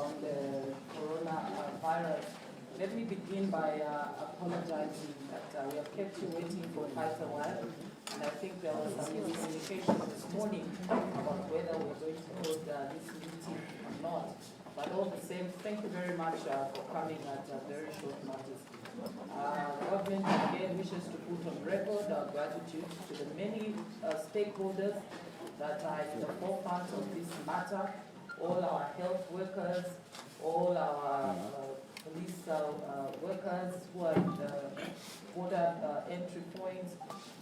on the coronavirus. Let me begin by apologizing that we have kept you waiting for quite a while. And I think there was some miscommunication this morning about whether we're going to hold this meeting or not. But all the same, thank you very much for coming at a very short notice. The government again wishes to put on record our gratitude to the many stakeholders that are in the forefront of this matter, all our health workers, all our police workers who are at the border entry points.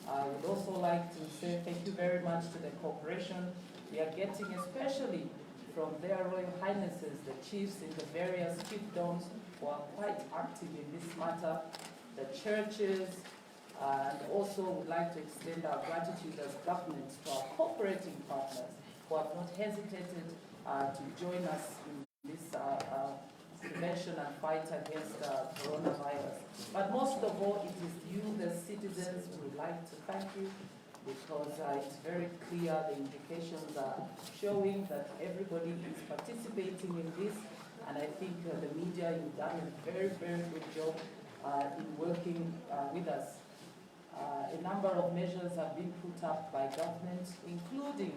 I would also like to say thank you very much to the cooperation we are getting, especially from their Royal Highnesses, the chiefs in the various chiefdoms who are quite active in this matter, the churches, and also would like to extend our gratitude as governments to our cooperating partners who have not hesitated to join us in this prevention and fight against coronavirus. But most of all, it is you, the citizens, we would like to thank you, because it's very clear the indications are showing that everybody is participating in this, and I think the media, you've done a very, very good job in working with us. A number of measures have been put up by government, including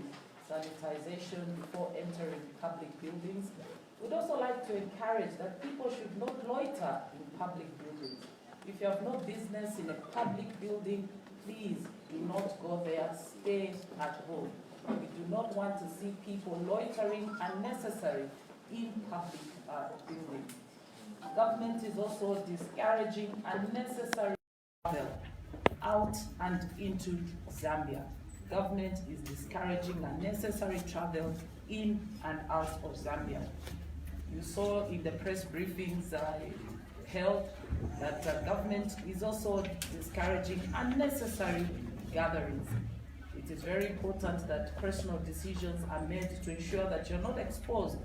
sanitization before entering public buildings. We'd also like to encourage that people should not loiter in public buildings. If you have no business in a public building, please do not go there, stay at home. We do not want to see people loitering unnecessarily in public buildings. Government is also discouraging unnecessary travel out and into Zambia. Government is discouraging unnecessary travel in and out of Zambia. You saw in the press briefings held that government is also discouraging unnecessary gatherings. It is very important that personal decisions are made to ensure that you're not exposed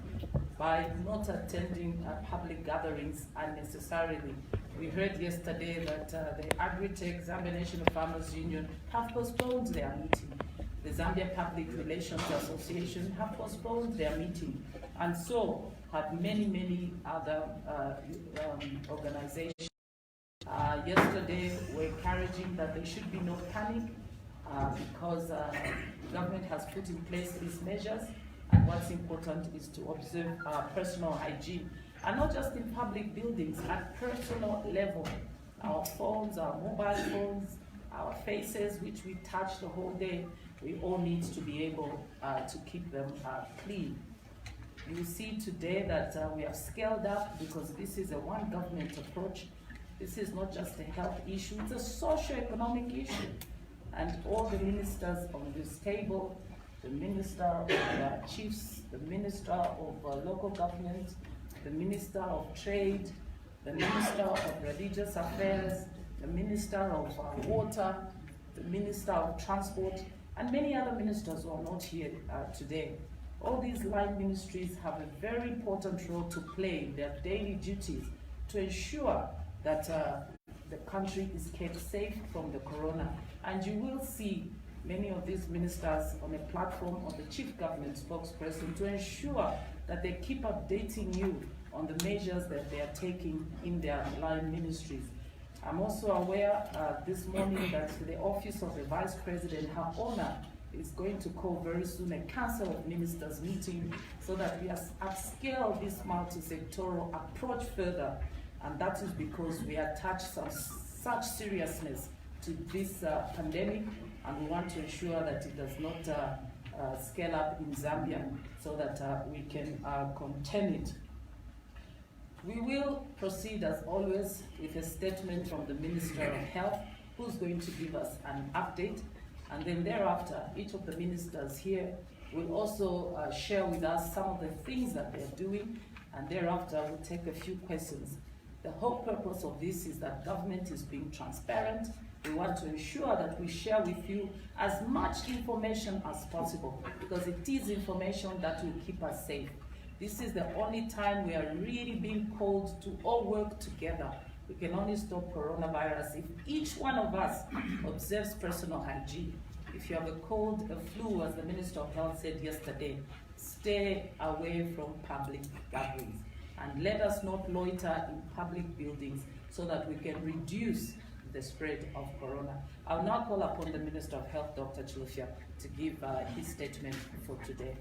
by not attending public gatherings unnecessarily. We heard yesterday that the Agritech Zambia National Farmers Union have postponed their meeting. The Zambia Public Relations Association have postponed their meeting, and so have many other organizations. Yesterday, we're encouraging that there should be no panic because the government has put in place these measures, and what's important is to observe personal hygiene, and not just in public buildings, at personal level. Our phones, our mobile phones, our faces, which we touch the whole day, we all need to be able to keep them clean. You see today that we have scaled up because this is a one government approach. This is not just a health issue, it's a socio-economic issue. And all the ministers on this table, the Minister of Chiefs, the Minister of Local Government, the Minister of Trade, the Minister of Religious Affairs, the Minister of Water, the Minister of Transport, and many other ministers who are not here today. All these line ministries have a very important role to play in their daily duties to ensure that the country is kept safe from the corona. And you will see many of these ministers on a platform of the chief government spokesperson to ensure that they keep updating you on the measures that they are taking in their line ministries. I'm also aware this morning that the Office of the Vice President, Her Honor, is going to call very soon a Council of Ministers meeting so that we upscale this multi-sectoral approach further. And that is because we attach such seriousness to this pandemic, and we want to ensure that it does not scale up in Zambia so that we can contain it. We will proceed as always with a statement from the Minister of Health, who's going to give us an update. And then thereafter, each of the ministers here will also share with us some of the things that they're doing, and thereafter we'll take a few questions. The whole purpose of this is that government is being transparent. We want to ensure that we share with you as much information as possible, because it is information that will keep us safe. This is the only time we are really being called to all work together. We can only stop coronavirus if each one of us observes personal hygiene. If you have a cold, a flu, as the Minister of Health said yesterday, stay away from public gatherings. And let us not loiter in public buildings so that we can reduce the spread of corona. I'll now call upon the Minister of Health, Dr. Chilufya, to give his statement for today.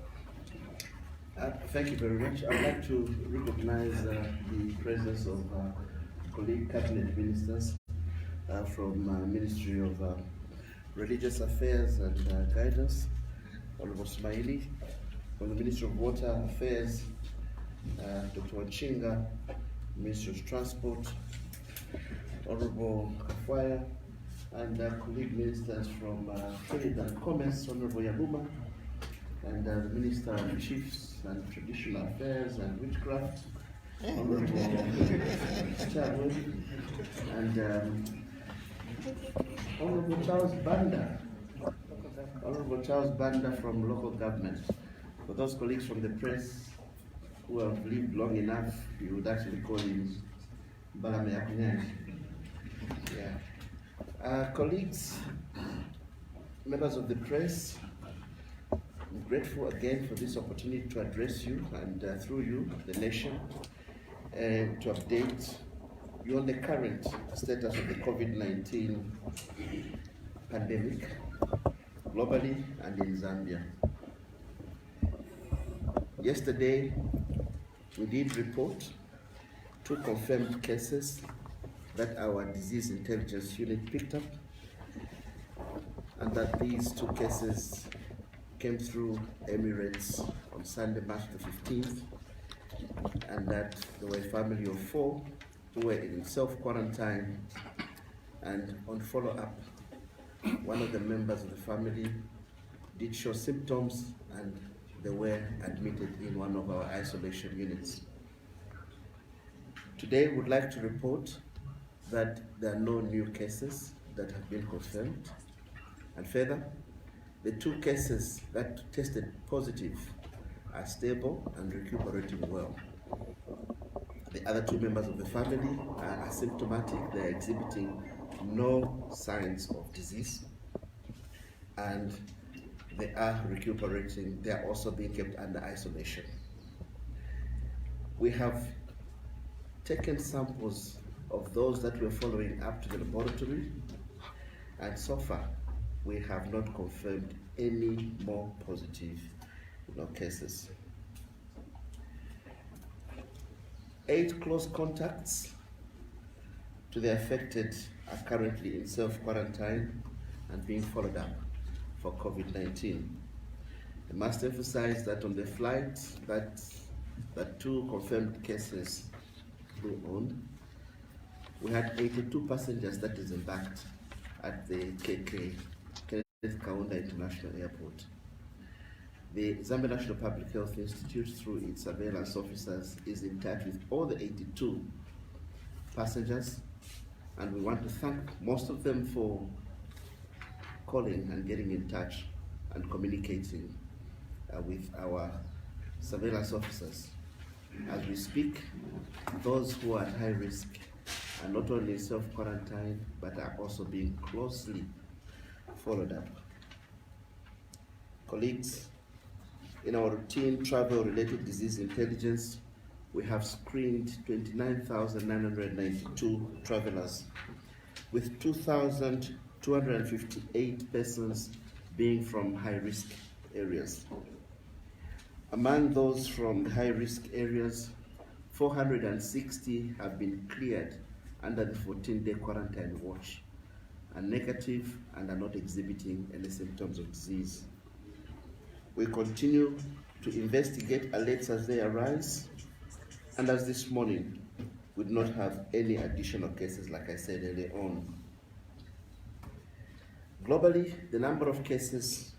Thank you very much. I'd like to recognize the presence of colleague cabinet ministers from Ministry of Religious Affairs and Guidance, Honorable Smaili, from the Ministry of Water Affairs, Dr. Wachinga, Ministry of Transport, Honorable Kafwaya, and colleague ministers from Trade and Commerce, Honorable Yabuma, and the Minister of Chiefs and Traditional Affairs and Witchcraft, Honorable Chadwick, and Honorable Charles Banda from local government. For those colleagues from the press who have lived long enough, you would actually call him Balame Akunyani. Yeah. Colleagues, members of the press, I'm grateful again for this opportunity to address you and through you, the nation, and to update you on the current status of the COVID-19 pandemic globally and in Zambia. Yesterday, we did report 2 confirmed cases that our disease intelligence unit picked up, and that these 2 cases came through Emirates on Sunday, March the 15th, and that there were a family of 4 who were in self-quarantine, and on follow-up, one of the members of the family did show symptoms and they were admitted in one of our isolation units. Today, we would like to report that there are no new cases that have been confirmed, and further, the 2 cases that tested positive are stable and recuperating well. The other 2 members of the family are asymptomatic. They are exhibiting no signs of disease, and they are recuperating. They are also being kept under isolation. We have taken samples of those that we're following up to the laboratory, and so far we have not confirmed any more positive cases. 8 close contacts to the affected are currently in self-quarantine and being followed up for COVID-19. I must emphasize that on the flight that 2 confirmed cases flew on, we had 82 passengers that disembarked at the KK, Kenneth Kaunda International Airport. The Zambia National Public Health Institute, through its surveillance officers, is in touch with all the 82 passengers, and we want to thank most of them for calling and getting in touch and communicating with our surveillance officers. As we speak, those who are at high risk are not only self-quarantine, but are also being closely followed up. Colleagues, in our routine travel-related disease intelligence, we have screened 29,992 travelers, with 2,258 persons being from high-risk areas. Among those from high-risk areas, 460 have been cleared under the 14-day quarantine watch, are negative and are not exhibiting any symptoms of disease. We continue to investigate alerts as they arise, and as this morning, we do not have any additional cases, like I said earlier on. Globally, the number of cases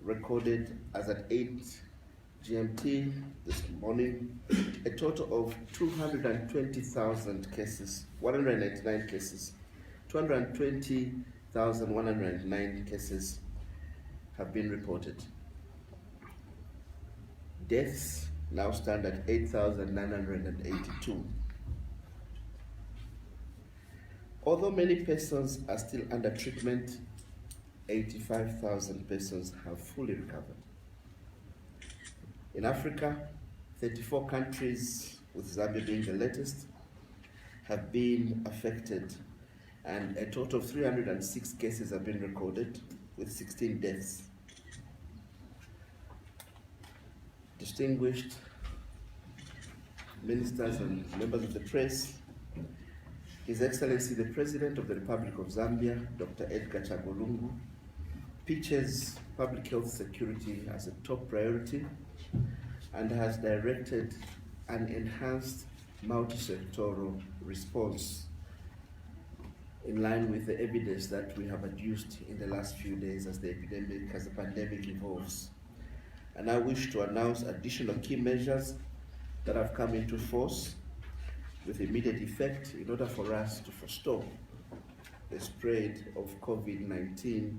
recorded as at 8 GMT this morning, a total of 220,000 cases, 199 cases, 220,109 cases have been reported. Deaths now stand at 8,982. Although many persons are still under treatment, 85,000 persons have fully recovered. In Africa, 34 countries with Zambia being the latest, have been affected, and a total of 306 cases have been recorded, with 16 deaths. Distinguished ministers and members of the press, His Excellency the President of the Republic of Zambia, Dr. Edgar Chagolungu, pitches public health security as a top priority and has directed an enhanced multi-sectoral response in line with the evidence that we have adduced in the last few days as the pandemic evolves. And I wish to announce additional key measures that have come into force with immediate effect in order for us to forestall the spread of COVID-19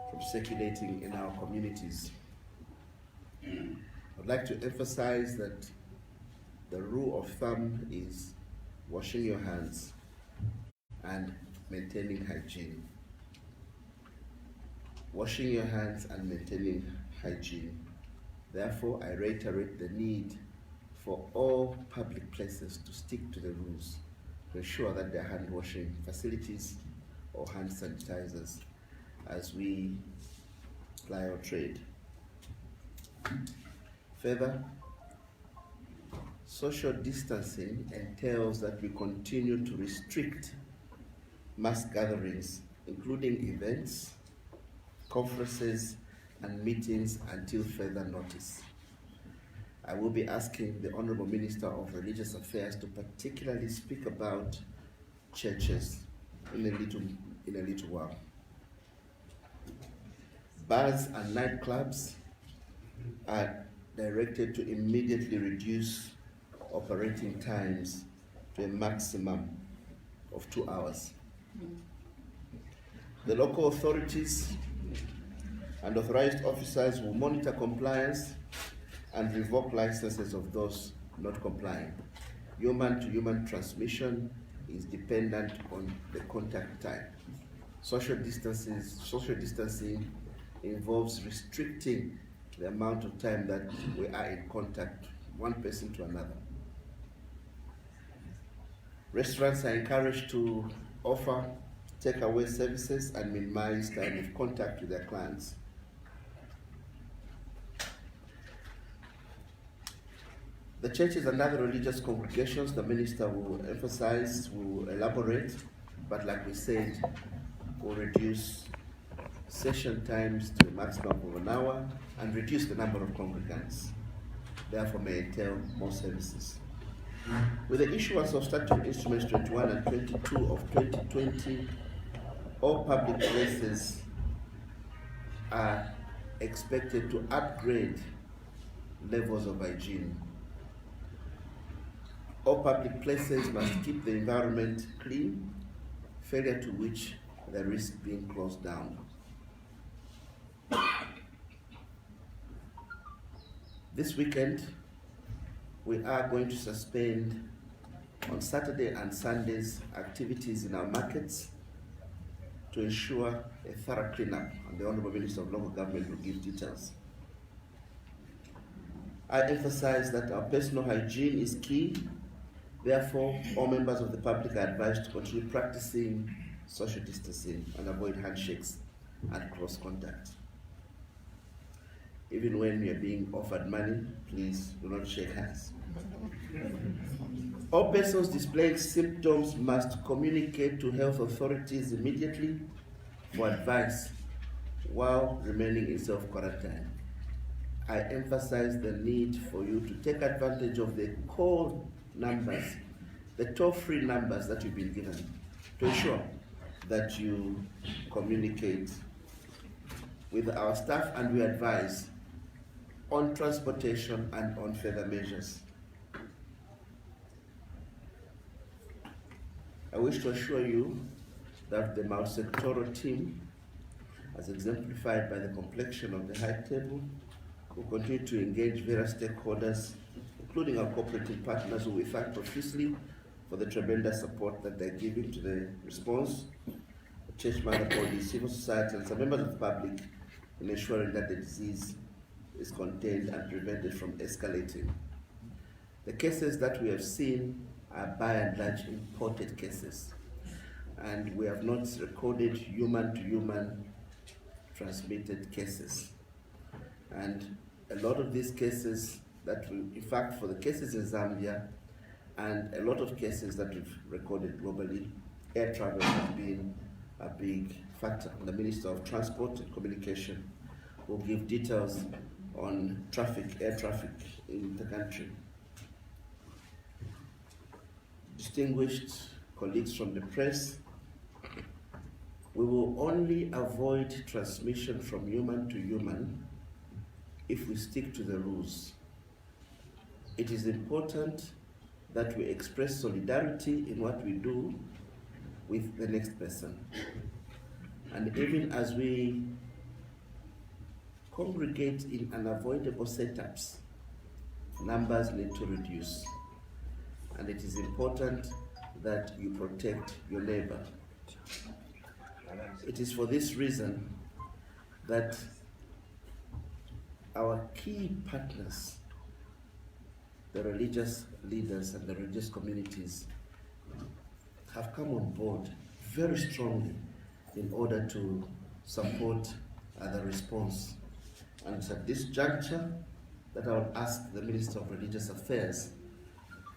from circulating in our communities. I'd like to emphasize that the rule of thumb is washing your hands and maintaining hygiene. Washing your hands and maintaining hygiene. Therefore, I reiterate the need for all public places to stick to the rules to ensure that there are hand washing facilities or hand sanitizers as we ply our trade. Further, social distancing entails that we continue to restrict mass gatherings, including events, conferences, and meetings until further notice. I will be asking the Honorable Minister of Religious Affairs to particularly speak about churches in a little while. Bars and nightclubs are directed to immediately reduce operating times to a maximum of 2 hours. The local authorities and authorized officers will monitor compliance and revoke licenses of those not complying. Human-to-human transmission is dependent on the contact time. Social distancing involves restricting the amount of time that we are in contact, one person to another. Restaurants are encouraged to offer takeaway services and minimize time of contact with their clients. The churches and other religious congregations, the minister will emphasize, will elaborate, but like we said, will reduce session times to a maximum of an hour and reduce the number of congregants, therefore may entail more services. With the issuance of Statute Instruments 21 and 22 of 2020, all public places are expected to upgrade levels of hygiene. All public places must keep the environment clean, failure to which they risk being closed down. This weekend, we are going to suspend on Saturday and Sundays activities in our markets to ensure a thorough cleanup, and the Honorable Minister of Local Government will give details. I emphasize that our personal hygiene is key. Therefore, all members of the public are advised to continue practicing social distancing and avoid handshakes and close contact. Even when you're being offered money, please do not shake hands. All persons displaying symptoms must communicate to health authorities immediately for advice while remaining in self-quarantine. I emphasize the need for you to take advantage of the call numbers, the toll-free numbers that you've been given, to ensure that you communicate with our staff and we advise on transportation and on further measures. I wish to assure you that the multi-sectoral team, as exemplified by the complexion of the high table, will continue to engage various stakeholders, including our cooperative partners, who we thank profusely for the tremendous support that they're giving to the response, the church mother body, civil society, and some members of the public in ensuring that the disease is contained and prevented from escalating. The cases that we have seen are by and large imported cases, and we have not recorded human-to-human transmitted cases. And a lot of these cases that we, in fact, for the cases in Zambia and a lot of cases that we've recorded globally, air travel has been a big factor. The Minister of Transport and Communication will give details on air traffic in the country. Distinguished colleagues from the press, we will only avoid transmission from human to human if we stick to the rules. It is important that we express solidarity in what we do with the next person. And even as we congregate in unavoidable setups, numbers need to reduce. And it is important that you protect your neighbor. It is for this reason that our key partners, the religious leaders and the religious communities, have come on board very strongly in order to support the response. And it's at this juncture that I would ask the Minister of Religious Affairs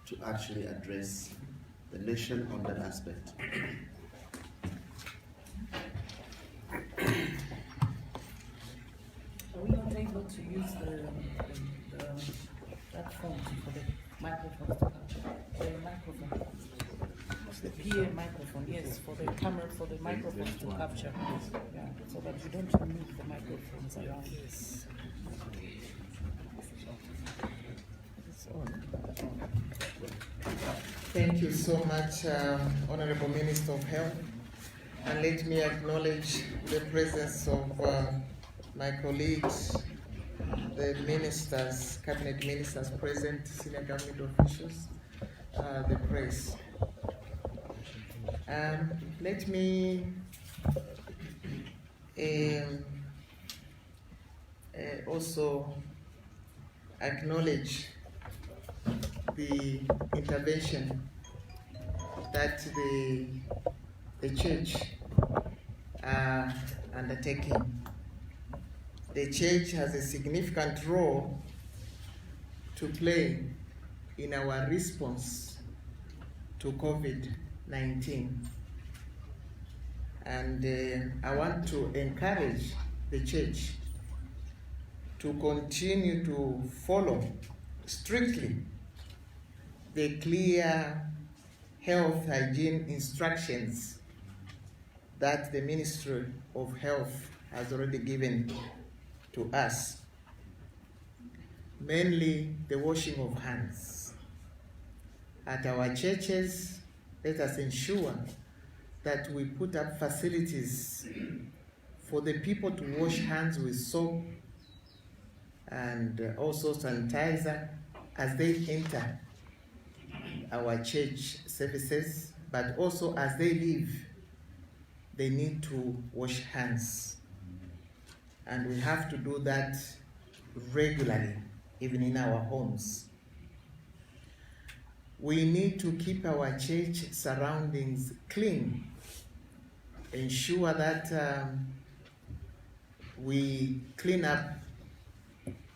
to actually address the nation on that aspect. Are we not able to use that phone for the microphone to capture? The microphone. The PA microphone, yes, for the camera, for the microphones to capture. Yeah, so that you don't move the microphones around. Yes. It's on. Thank you so much, Honorable Minister of Health. And let me acknowledge the presence of my colleagues, the ministers, cabinet ministers present, senior government officials, the press. Let me also acknowledge the intervention that the church are undertaking. The church has a significant role to play in our response to COVID-19. And I want to encourage the church to continue to follow strictly the clear health hygiene instructions that the Ministry of Health has already given to us, mainly the washing of hands. At our churches, let us ensure that we put up facilities for the people to wash hands with soap and also sanitizer as they enter our church services, but also as they leave, they need to wash hands. And we have to do that regularly, even in our homes. We need to keep our church surroundings clean, ensure that we clean up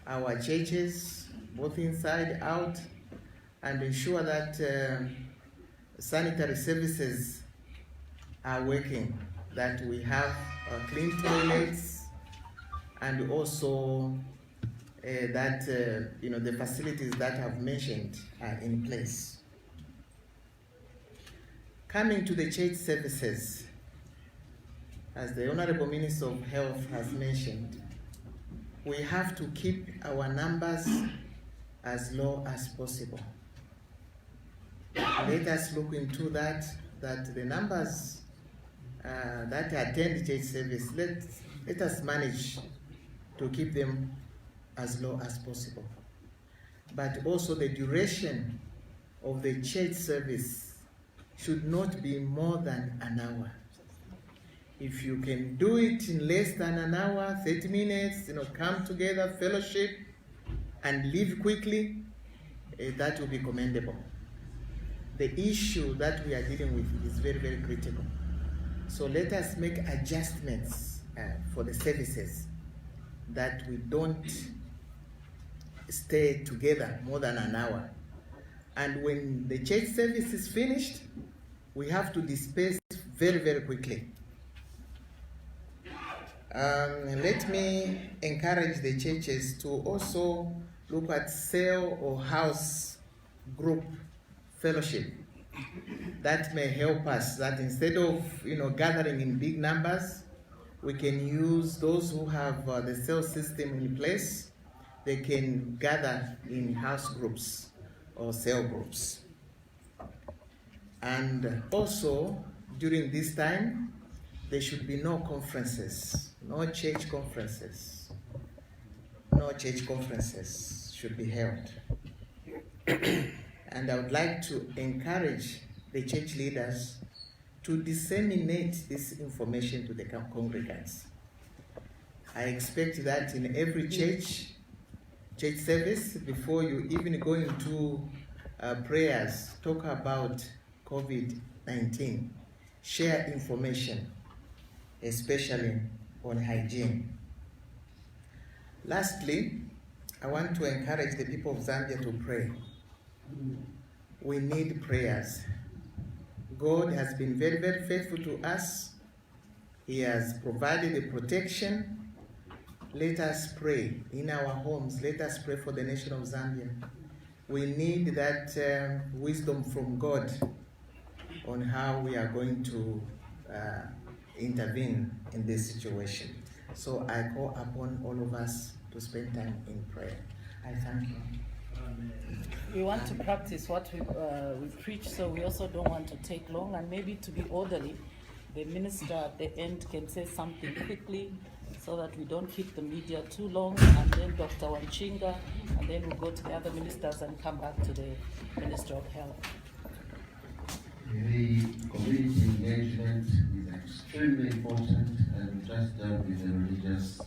our churches, both inside, out, and ensure that sanitary services are working, that we have clean toilets, and also that the facilities that I've mentioned are in place. Coming to the church services, as the Honorable Minister of Health has mentioned, we have to keep our numbers as low as possible. Let us look into that the numbers that attend church service, let us manage to keep them as low as possible. But also the duration of the church service should not be more than an hour. If you can do it in less than an hour, 30 minutes, come together, fellowship, and leave quickly, that will be commendable. The issue that we are dealing with is very, very critical. So let us make adjustments for the services, that we don't stay together more than an hour. And when the church service is finished, we have to disperse very, very quickly. Let me encourage the churches to also look at cell or house group fellowship. That may help us, that instead of gathering in big numbers, we can use those who have the cell system in place. They can gather in house groups or cell groups. And also, during this time, there should be no conferences, no church conferences. No church conferences should be held. And I would like to encourage the church leaders to disseminate this information to the congregants. I expect that in every church service, before you even go into prayers, talk about COVID-19, share information, especially on hygiene. Lastly, I want to encourage the people of Zambia to pray. We need prayers. God has been very, very faithful to us. He has provided the protection. Let us pray in our homes. Let us pray for the nation of Zambia. We need that wisdom from God on how we are going to intervene in this situation. So I call upon all of us to spend time in prayer. I thank you. We want to practice what we preach, so we also don't want to take long, and maybe to be orderly, the minister at the end can say something quickly so that we don't keep the media too long, and then Dr. Wanchinga, and then we'll go to the other ministers and come back to the Minister of Health. The community engagement is extremely important, and we just dealt with the religious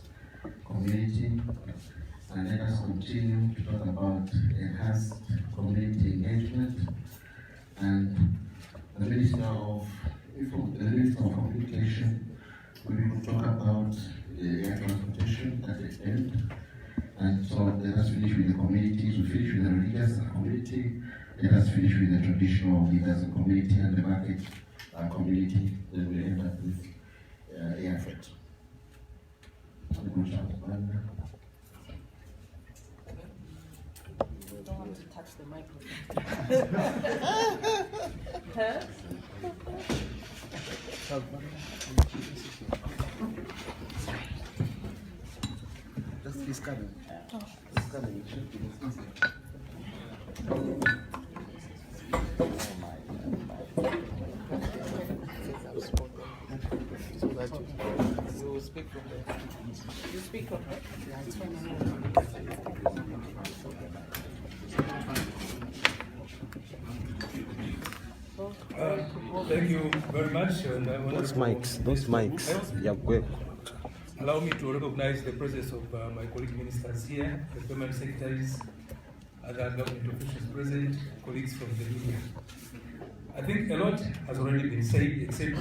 community. And let us continue to talk about enhanced community engagement. And the Minister of Communication, we will talk about air transportation at the end. And so let us finish with the communities, we finish with the religious community, let us finish with the traditional leaders and community and the market community, then we'll end up with air freight. Don't want to touch the microphone. Huh? Just this coming. This coming. It should be this easy. So that you speak from there. You speak from there? Yeah, it's fine. Thank you very much. Those mics, yeah, go ahead. Allow me to recognize the presence of my colleague ministers here, the permanent secretaries, other government officials present, colleagues from the media. I think a lot has already been said, except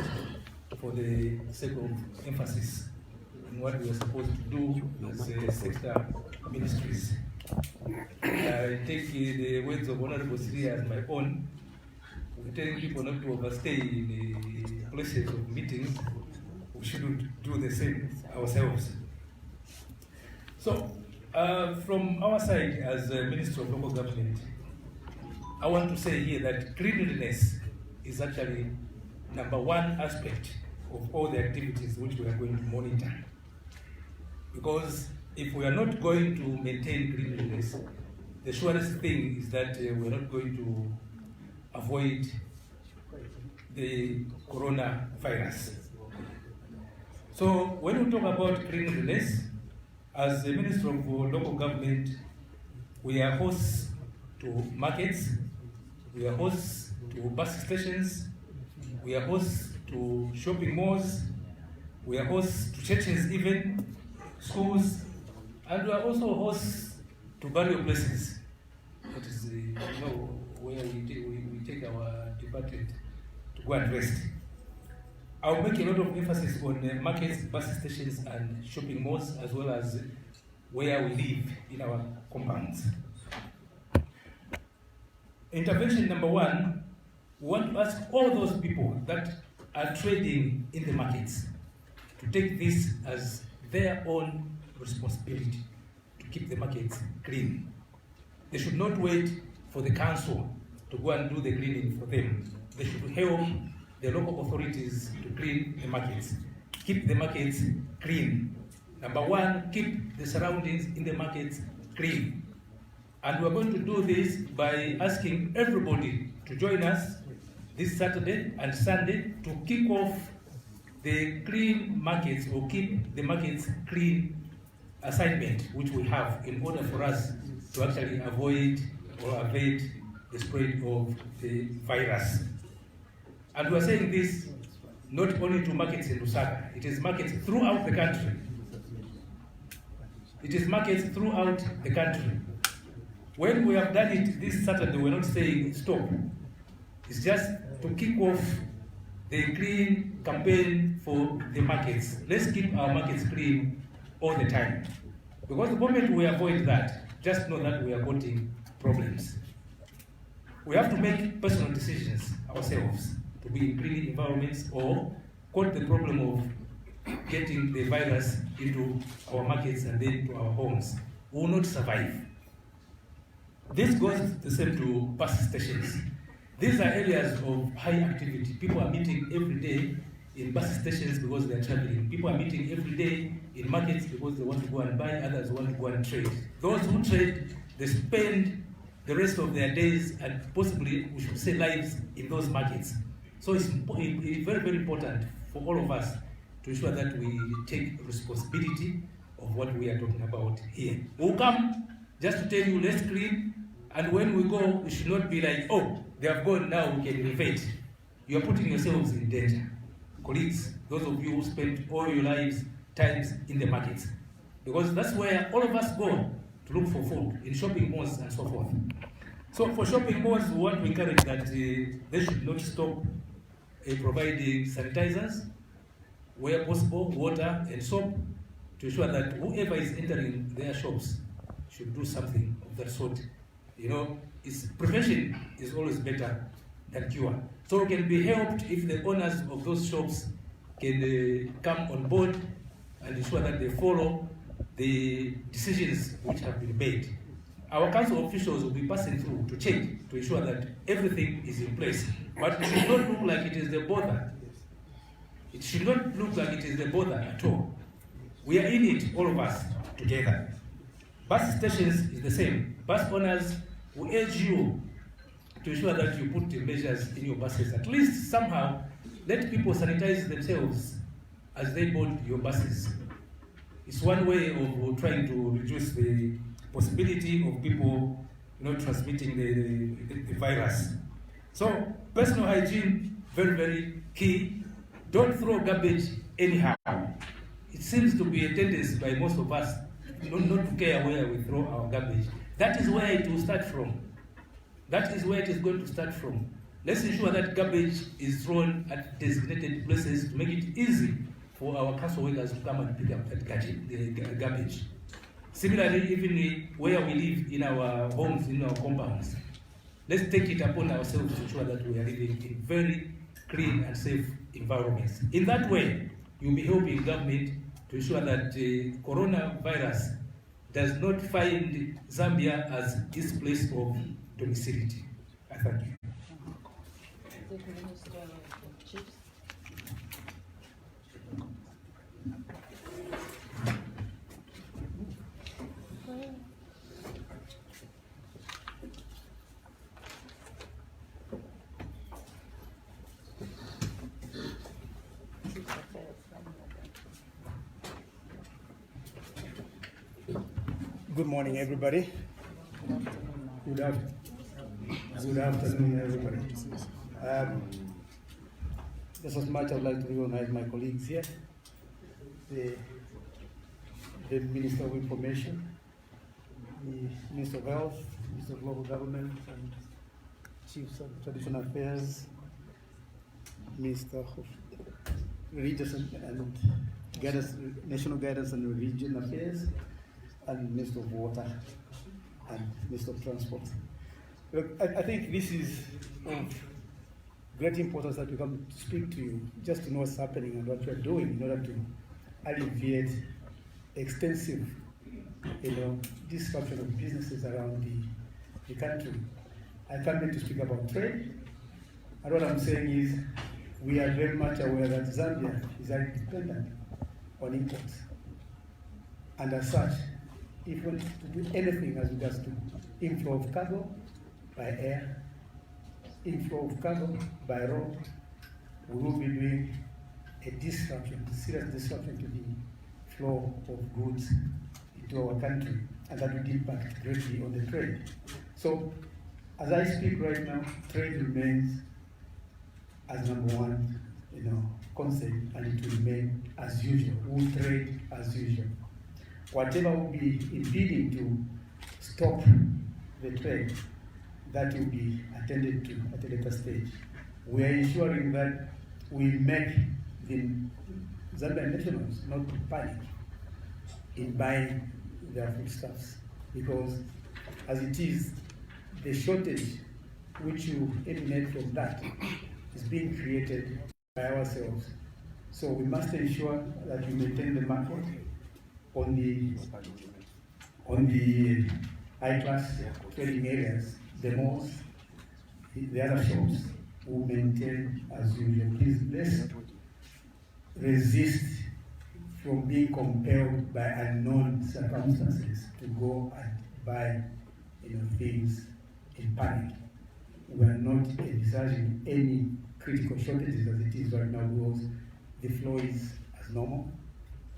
for the sake of emphasis in what we are supposed to do as sector ministries. I take the words of Honorable Sri as my own. We're telling people not to overstay in the places of meetings. We shouldn't do the same ourselves. So, from our side as a Minister of Local Government, I want to say here that cleanliness is actually number one aspect of all the activities which we are going to monitor. Because if we are not going to maintain cleanliness, the surest thing is that we're not going to avoid the coronavirus. So when we talk about cleanliness, as the Minister of Local Government, we are hosts to markets, we are hosts to bus stations, we are hosts to shopping malls, we are hosts to churches even, schools, and we are also hosts to burial places. that is, where we take our departed to go and rest. I'll make a lot of emphasis on markets, bus stations, and shopping malls, as well as where we live in our compounds. Intervention number one, we want to ask all those people that are trading in the markets to take this as their own responsibility to keep the markets clean. They should not wait for the council to go and do the cleaning for them. They should help the local authorities to clean the markets. Keep the markets clean. Number one, keep the surroundings in the markets clean. And we're going to do this by asking everybody to join us this Saturday and Sunday to kick off the clean markets, or keep the markets clean assignment, which we have in order for us to actually avoid or evade the spread of the virus. And we're saying this not only to markets in Lusaka, it is markets throughout the country. It is markets throughout the country. When we have done it this Saturday, we're not saying stop. It's just to kick off the clean campaign for the markets. Let's keep our markets clean all the time. Because the moment we avoid that, just know that we are causing problems. We have to make personal decisions ourselves to be in clean environments, or quote the problem of getting the virus into our markets and then to our homes. We will not survive. This goes the same to bus stations. These are areas of high activity. People are meeting every day in bus stations because they are traveling. People are meeting every day in markets because they want to go and buy, others want to go and trade. Those who trade, they spend the rest of their days and possibly, we should say, lives in those markets. So it's very, very important for all of us to ensure that we take responsibility of what we are talking about here. We'll come just to tell you, let's clean, and when we go, we should not be like, oh, they have gone, now we can elevate. You are putting yourselves in danger. Colleagues, those of you who spend all your times in the markets, because that's where all of us go to look for food, in shopping malls and so forth. So for shopping malls, we want to encourage that they should not stop providing sanitizers, where possible, water and soap, to ensure that whoever is entering their shops should do something of that sort. Prevention is always better than cure. So we can be helped if the owners of those shops can come on board and ensure that they follow the decisions which have been made. Our council officials will be passing through to check to ensure that everything is in place. But it should not look like it is the bother. It should not look like it is the bother at all. We are in it, all of us, together. Bus stations is the same. Bus owners will urge you to ensure that you put the measures in your buses. At least somehow, let people sanitize themselves as they board your buses. It's one way of trying to reduce the possibility of people transmitting the virus. So personal hygiene, very, very key. Don't throw garbage anyhow. It seems to be a tendency by most of us not to care where we throw our garbage. That is where it will start from. That is where it is going to start from. Let's ensure that garbage is thrown at designated places to make it easy for our council workers to come and pick up that garbage. Similarly, even where we live in our homes, in our compounds, let's take it upon ourselves to ensure that we are living in very clean and safe environments. In that way, you'll be helping government to ensure that the coronavirus does not find Zambia as its place of domicility. I thank you. Good morning, everybody. Good afternoon, everybody. Just as much, I'd like to recognize my colleagues here, the Minister of Information, the Minister of Health, Minister of Local Government and Chiefs of Traditional Affairs, Minister of Religious and Guidance, National Guidance and Religion Affairs, and Minister of Water and Minister of Transport. Look, I think this is of great importance that we come to speak to you, just to know what's happening and what you're doing in order to alleviate extensive, disruption of businesses around the country. I come here to speak about trade, and what I'm saying is we are very much aware that Zambia is very dependent on imports. And as such, if we want to do anything as regards to inflow of cargo by air, inflow of cargo by road, we will be doing a disruption, serious disruption to the flow of goods into our country, and that will impact greatly on the trade. So, as I speak right now, trade remains as number one, concept, and it will remain as usual. We'll trade as usual. Whatever will be impeding to stop the trade, that will be attended to at a later stage. We are ensuring that we make the Zambian nationals not to panic in buying their foodstuffs, because as it is, the shortage which you emanate from that is being created by ourselves. So we must ensure that we maintain the market on the high-class trading areas, the malls, the other shops will maintain as usual. Please, let's resist from being compelled by unknown circumstances to go and buy things in panic. We are not envisaging any critical shortages as it is right now, because the flow is as normal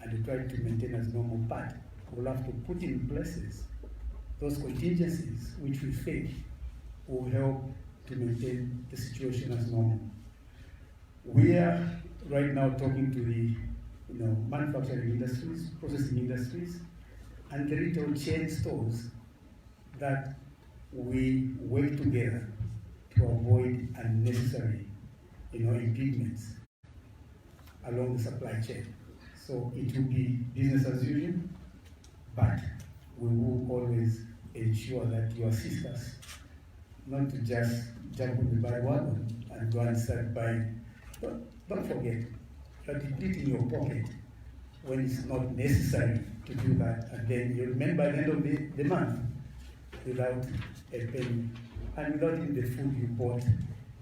and we try to maintain as normal, but we'll have to put in places those contingencies which we think will help to maintain the situation as normal. We are right now talking to the manufacturing industries, processing industries, and the retail chain stores that we work together to avoid unnecessary impediments along the supply chain. So it will be business as usual, but we will always ensure that you assist us not to just jump on the bandwagon and go and start buying. Don't forget, you're depleting your pocket when it's not necessary to do that, and then you remain by the end of the month without a penny, and without even the food you bought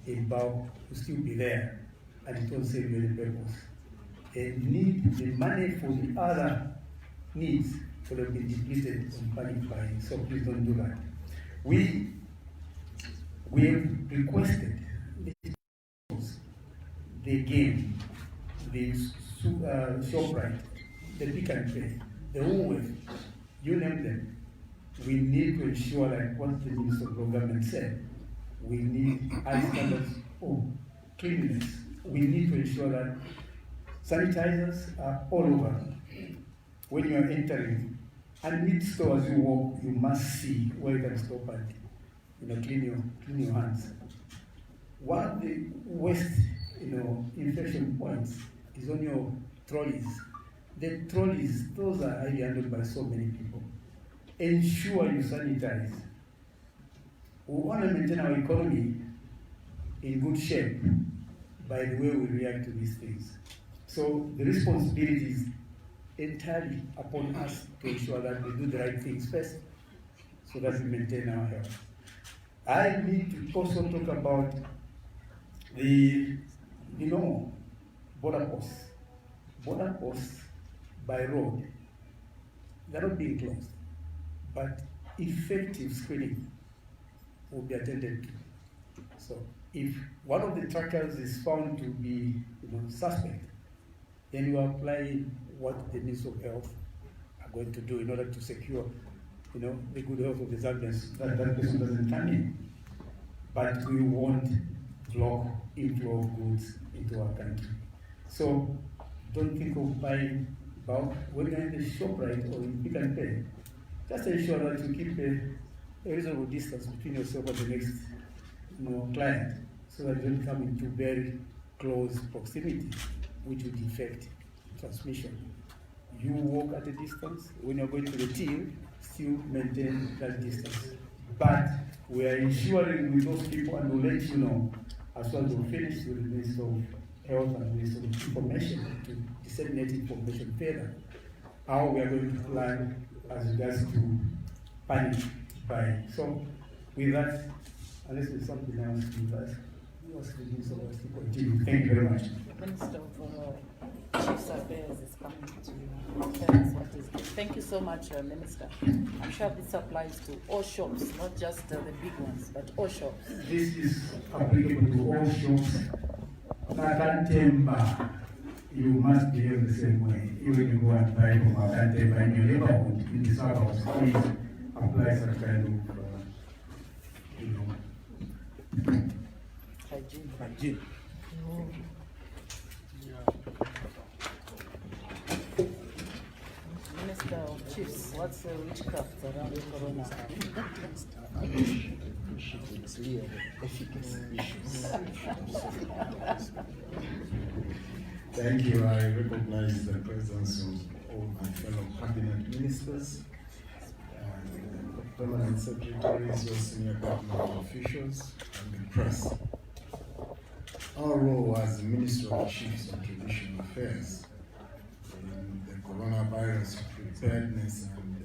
in bulk will still be there, and it won't serve you any purpose. And you need the money for the other needs will have been depleted on panic buying, so please don't do that. We have requested the game, the ShopRite, the Pick and Pay, the Woolworth, you name them. We need to ensure, like what the Minister of Government said, we need high standards of cleanliness. We need to ensure that sanitizers are all over. When you are entering, and each store as you walk, you must see where you can stop and clean your hands. One of the worst infection points is on your trolleys. The trolleys, those are highly handled by so many people. Ensure you sanitize. We want to maintain our economy in good shape by the way we react to these things. So the responsibility is entirely upon us to ensure that we do the right things first so that we maintain our health. I need to also talk about the border posts. Border posts by road, they're not being closed, but effective screening will be attended to. So if one of the trackers is found to be suspect, then you apply what the Minister of Health are going to do in order to secure the good health of the Zambians, that person doesn't come in. But we won't block inflow of goods into our country. So don't think of buying bulk when you're in the ShopRite or in Pick and Pay. Just ensure that you keep a reasonable distance between yourself and the next client, so that you don't come into very close proximity, which would affect transmission. You walk at a distance. When you're going to the till, still maintain that distance. But we are ensuring with those people, and we'll let you know as soon as we finish with the Minister of Health and Minister of Information to disseminate information further, how we are going to plan as regards to panic buying. So with that, unless there's something else to ask, you ask the Minister of continue. Thank you very much. The Minister of Chiefs Affairs is coming to tell us what is this. Thank you so much, Minister. I'm sure this applies to all shops, not just the big ones, but all shops. This is applicable to all shops. Makatemba, you must behave the same way. Even you go and buy from Makatemba in your neighborhood, in the suburbs, please apply some kind of, hygiene. Minister of Chiefs, what's the witchcraft around Corona? Thank you. I recognize the presence of all my fellow cabinet ministers, permanent secretaries, or senior government officials, and the press. Our role as the Minister of Chiefs and Traditional Affairs in the coronavirus preparedness and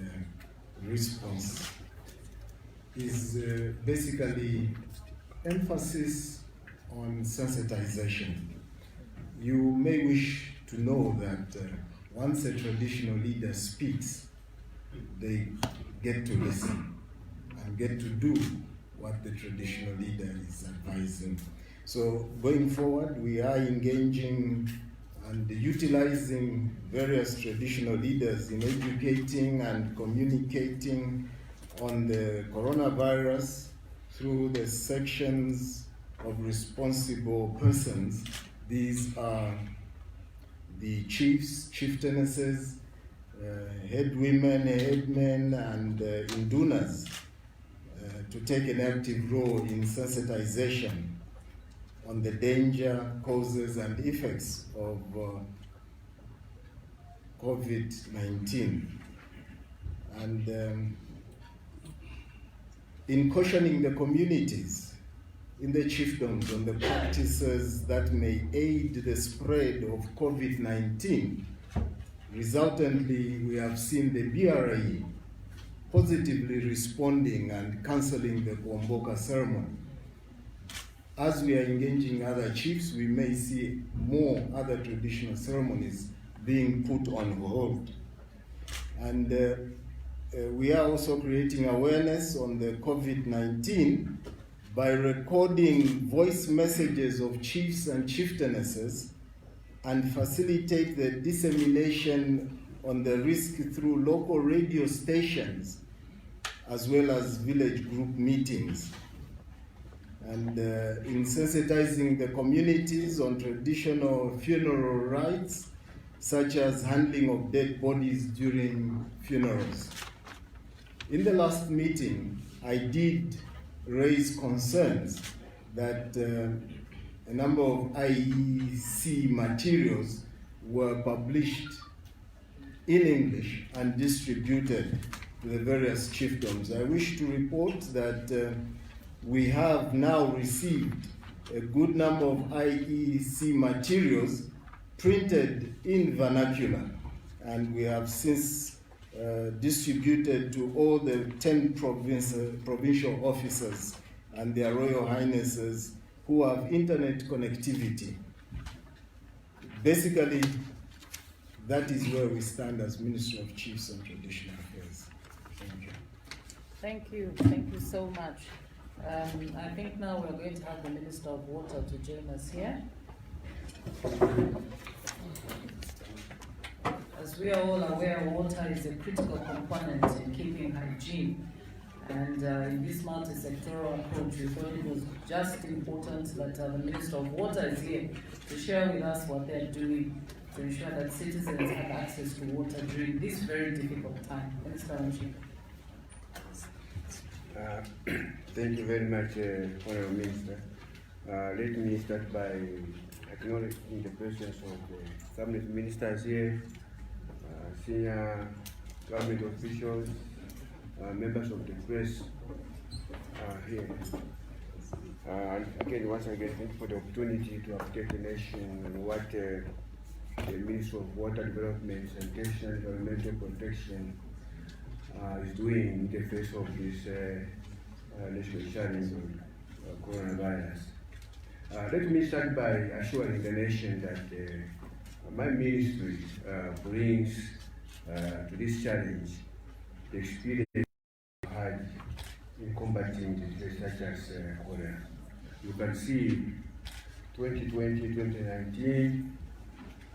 response is basically emphasis on sensitization. You may wish to know that once a traditional leader speaks, they get to listen and get to do what the traditional leader is advising. So going forward, we are engaging and utilizing various traditional leaders in educating and communicating on the coronavirus through the sections of responsible persons. These are the chiefs, chieftainesses, head women, headmen, and indunas to take an active role in sensitization on the danger, causes, and effects of COVID-19. And in cautioning the communities in the chiefdoms on the practices that may aid the spread of COVID-19, resultantly, we have seen the BRE positively responding and cancelling the Kuomboka ceremony. As we are engaging other chiefs, we may see more other traditional ceremonies being put on hold. And we are also creating awareness on the COVID-19 by recording voice messages of chiefs and chieftainesses and facilitate the dissemination on the risk through local radio stations as well as village group meetings. And in sensitizing the communities on traditional funeral rites, such as handling of dead bodies during funerals. In the last meeting, I did raise concerns that a number of IEC materials were published in English and distributed to the various chiefdoms. I wish to report that we have now received a good number of IEC materials printed in vernacular, and we have since distributed to all the 10 provincial officers and their Royal Highnesses who have internet connectivity. Basically, that is where we stand as Ministry of Chiefs and Traditional Affairs. Thank you. Thank you. Thank you so much. I think now we're going to have the Minister of Water to join us here. As we are all aware, water is a critical component in keeping hygiene. And in this multi-sectoral approach, we thought it was just important that the Minister of Water is here to share with us what they're doing to ensure that citizens have access to water during this very difficult time. Minister Ramji. Thank you very much, Honorable Minister. Let me start by acknowledging the presence of the cabinet ministers here, senior government officials, members of the press here. And again, once again, thank you for the opportunity to update the nation on what the Ministry of Water Development, Sanitation, Environmental Protection is doing in the face of this national challenge of coronavirus. Let me start by assuring the nation that my ministry brings to this challenge the experience we had in combating diseases such as cholera. You can see 2020, 2019,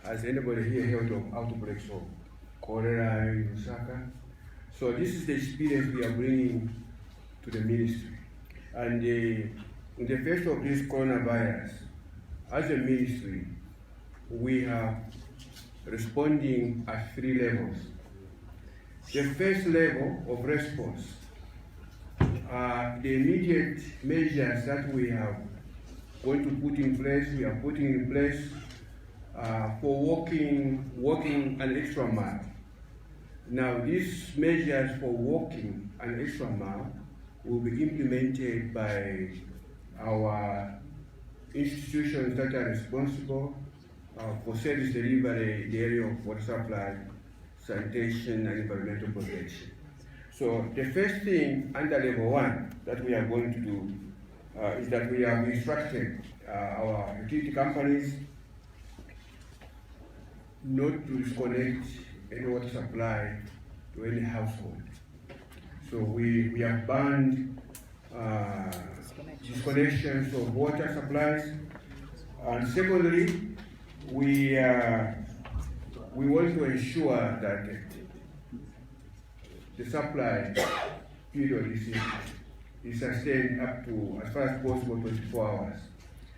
has anybody here heard of outbreaks of cholera in Lusaka? So this is the experience we are bringing to the ministry. And in the face of this coronavirus, as a ministry, we are responding at 3 levels. The first level of response are the immediate measures that we are going to put in place, for walking an extra mile. Now, these measures for walking an extra mile will be implemented by our institutions that are responsible for service delivery in the area of water supply, sanitation, and environmental protection. So the first thing under level 1 that we are going to do is that we have instructed our utility companies not to disconnect any water supply to any household. So we have banned disconnections of water supplies. And secondly, we want to ensure that the supply period is sustained up to, as far as possible, 24 hours.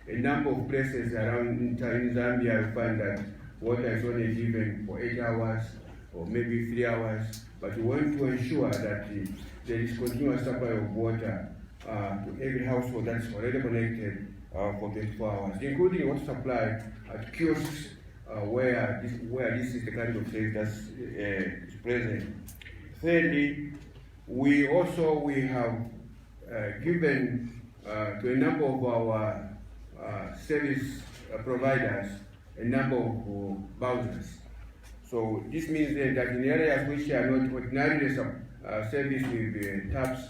A number of places around in Zambia, you find that water is only given for 8 hours or maybe 3 hours, but we want to ensure that there is continuous supply of water to every household that's already connected for 24 hours, including water supply at kiosks where this is the kind of service that's present. Thirdly, we have given to a number of our service providers a number of vouchers. So this means that in areas which are not ordinarily serviced with taps,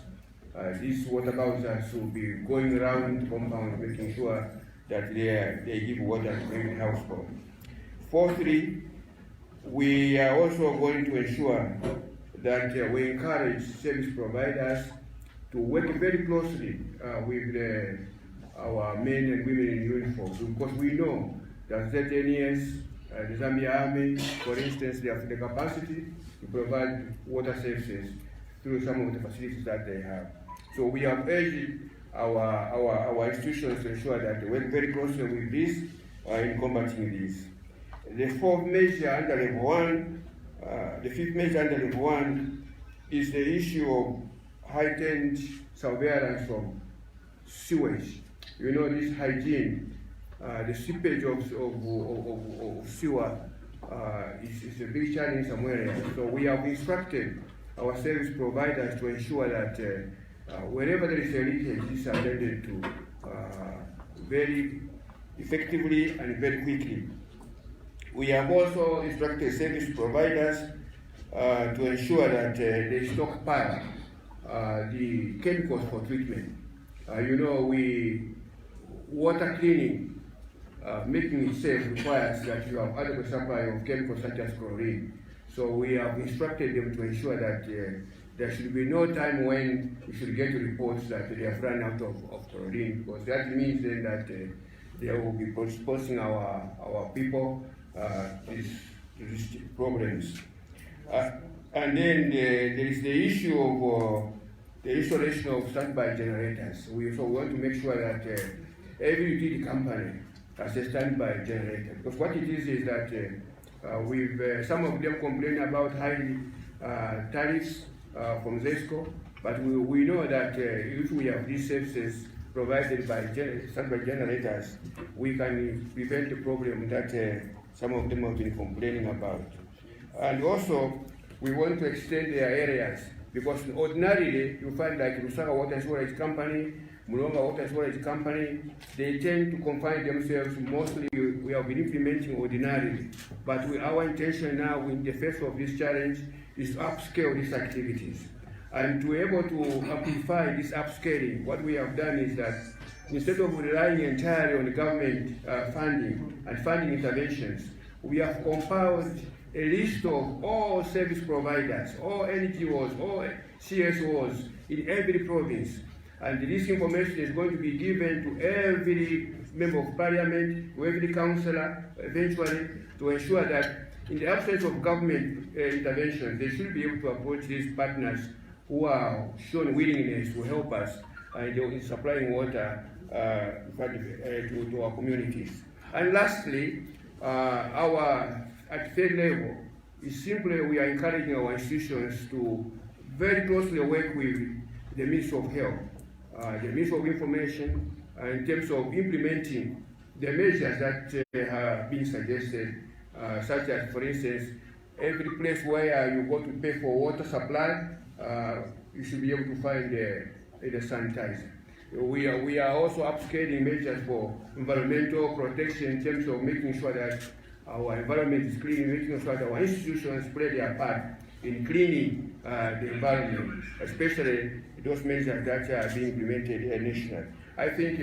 these water vouchers will be going around compounds, making sure that they give water to every household. Fourthly, we are also going to ensure that we encourage service providers to work very closely with our men and women in uniform, because we know that certain years, the Zambia Army, for instance, they have the capacity to provide water services through some of the facilities that they have. So we have urged our institutions to ensure that they work very closely with this in combating this. The fourth measure under level 1, the fifth measure under level 1 is the issue of heightened surveillance of sewage. You know, this hygiene, the seepage of sewer is a big challenge in some areas. So we have instructed our service providers to ensure that wherever there is a leakage, this is attended to very effectively and very quickly. We have also instructed service providers to ensure that they stockpile the chemicals for treatment. Water cleaning, making it safe requires that you have adequate supply of chemicals such as chlorine. So we have instructed them to ensure that there should be no time when we should get reports that they have run out of chlorine, because that means then that they will be exposing our people to these problems. And then there is the issue of the installation of standby generators. We want to make sure that every utility company has a standby generator. Because what it is that some of them complain about high tariffs from ZESCO, But we know that if we have these services provided by standby generators, we can prevent the problem that some of them have been complaining about. And also, we want to extend their areas, because ordinarily you find like Lusaka Water and Storage Company, Mulonga Water and Storage Company, they tend to confine themselves mostly, we have been implementing ordinarily. But our intention now in the face of this challenge is to upscale these activities. And to be able to amplify this upscaling, what we have done is that instead of relying entirely on the government funding and funding interventions, we have compiled a list of all service providers, all NGOs, all CSOs in every province. And this information is going to be given to every member of parliament, to every councillor, eventually, to ensure that in the absence of government intervention, they should be able to approach these partners who are shown willingness to help us in supplying water to our communities. And lastly, at third level, is simply we are encouraging our institutions to very closely work with the Ministry of Health, the Ministry of Information, in terms of implementing the measures that have been suggested, such as, for instance, every place where you go to pay for water supply, you should be able to find the sanitizer. We are also upscaling measures for environmental protection in terms of making sure that our environment is clean, making sure that our institutions play their part in cleaning the environment, especially those measures that are being implemented nationally. I think,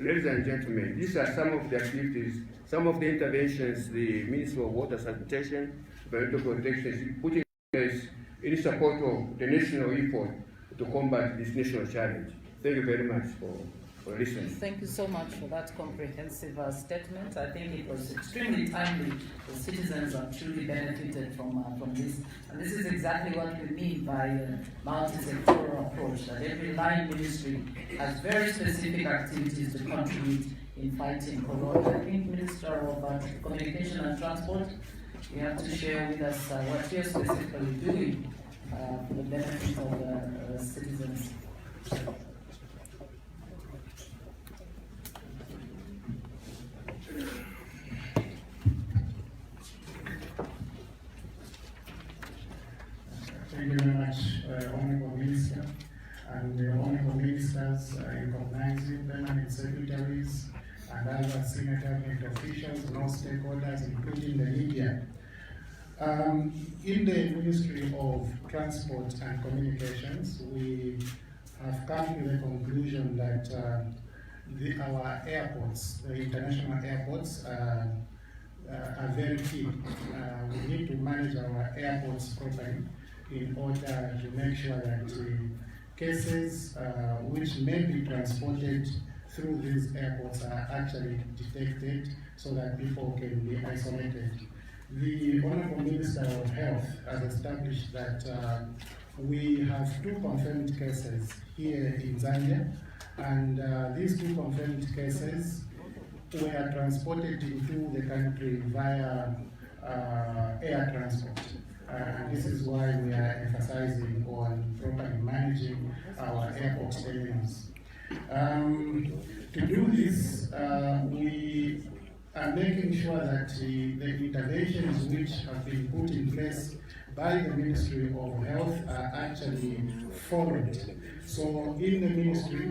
ladies and gentlemen, these are some of the activities, some of the interventions the Ministry of Water Sanitation, Environmental Protection is putting in place in support of the national effort to combat this national challenge. Thank you very much for listening. Thank you so much for that comprehensive statement. I think it was extremely timely. The citizens have truly benefited from this. And this is exactly what we mean by a multi-sectoral approach, that every line ministry has very specific activities to contribute in fighting corona. I think Minister of Communication and Transport, you have to share with us what you're specifically doing for the benefit of the citizens. Thank you very much, Honorable Minister, and the Honorable Ministers, recognizing permanent secretaries and other senior government officials and all stakeholders, including the media. In the Ministry of Transport and Communications, we have come to the conclusion that our airports, the international airports, are very key. We need to manage our airports properly in order to make sure that cases which may be transported through these airports are actually detected so that people can be isolated. The Honorable Minister of Health has established that we have 2 confirmed cases here in Zambia, and these 2 confirmed cases were transported into the country via air transport. This is why we are emphasizing on properly managing our airport terminals. To do this, we are making sure that the interventions which have been put in place by the Ministry of Health are actually followed. So in the ministry,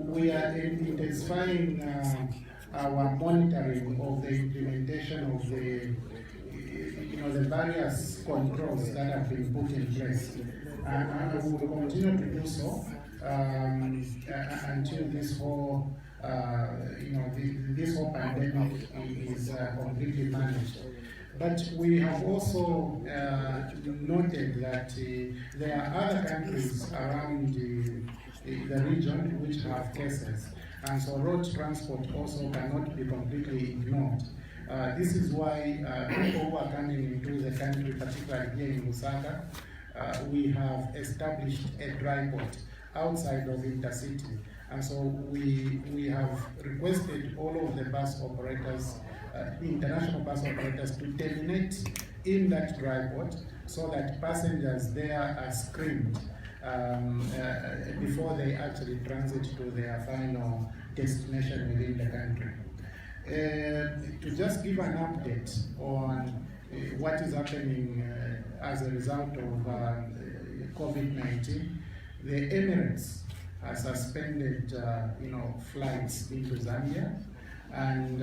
we are intensifying our monitoring of the implementation of the various controls that have been put in place. And we will continue to do so until this whole this whole pandemic is completely managed. But we have also noted that there are other countries around the region which have cases, and so road transport also cannot be completely ignored. This is why people who are coming into the country, particularly here in Lusaka, we have established a dry port outside of Intercity. And so we have requested all of the bus operators, international bus operators, to terminate in that dry port so that passengers there are screened before they actually transit to their final destination within the country. To just give an update on what is happening as a result of COVID-19, the Emirates has suspended flights into Zambia, and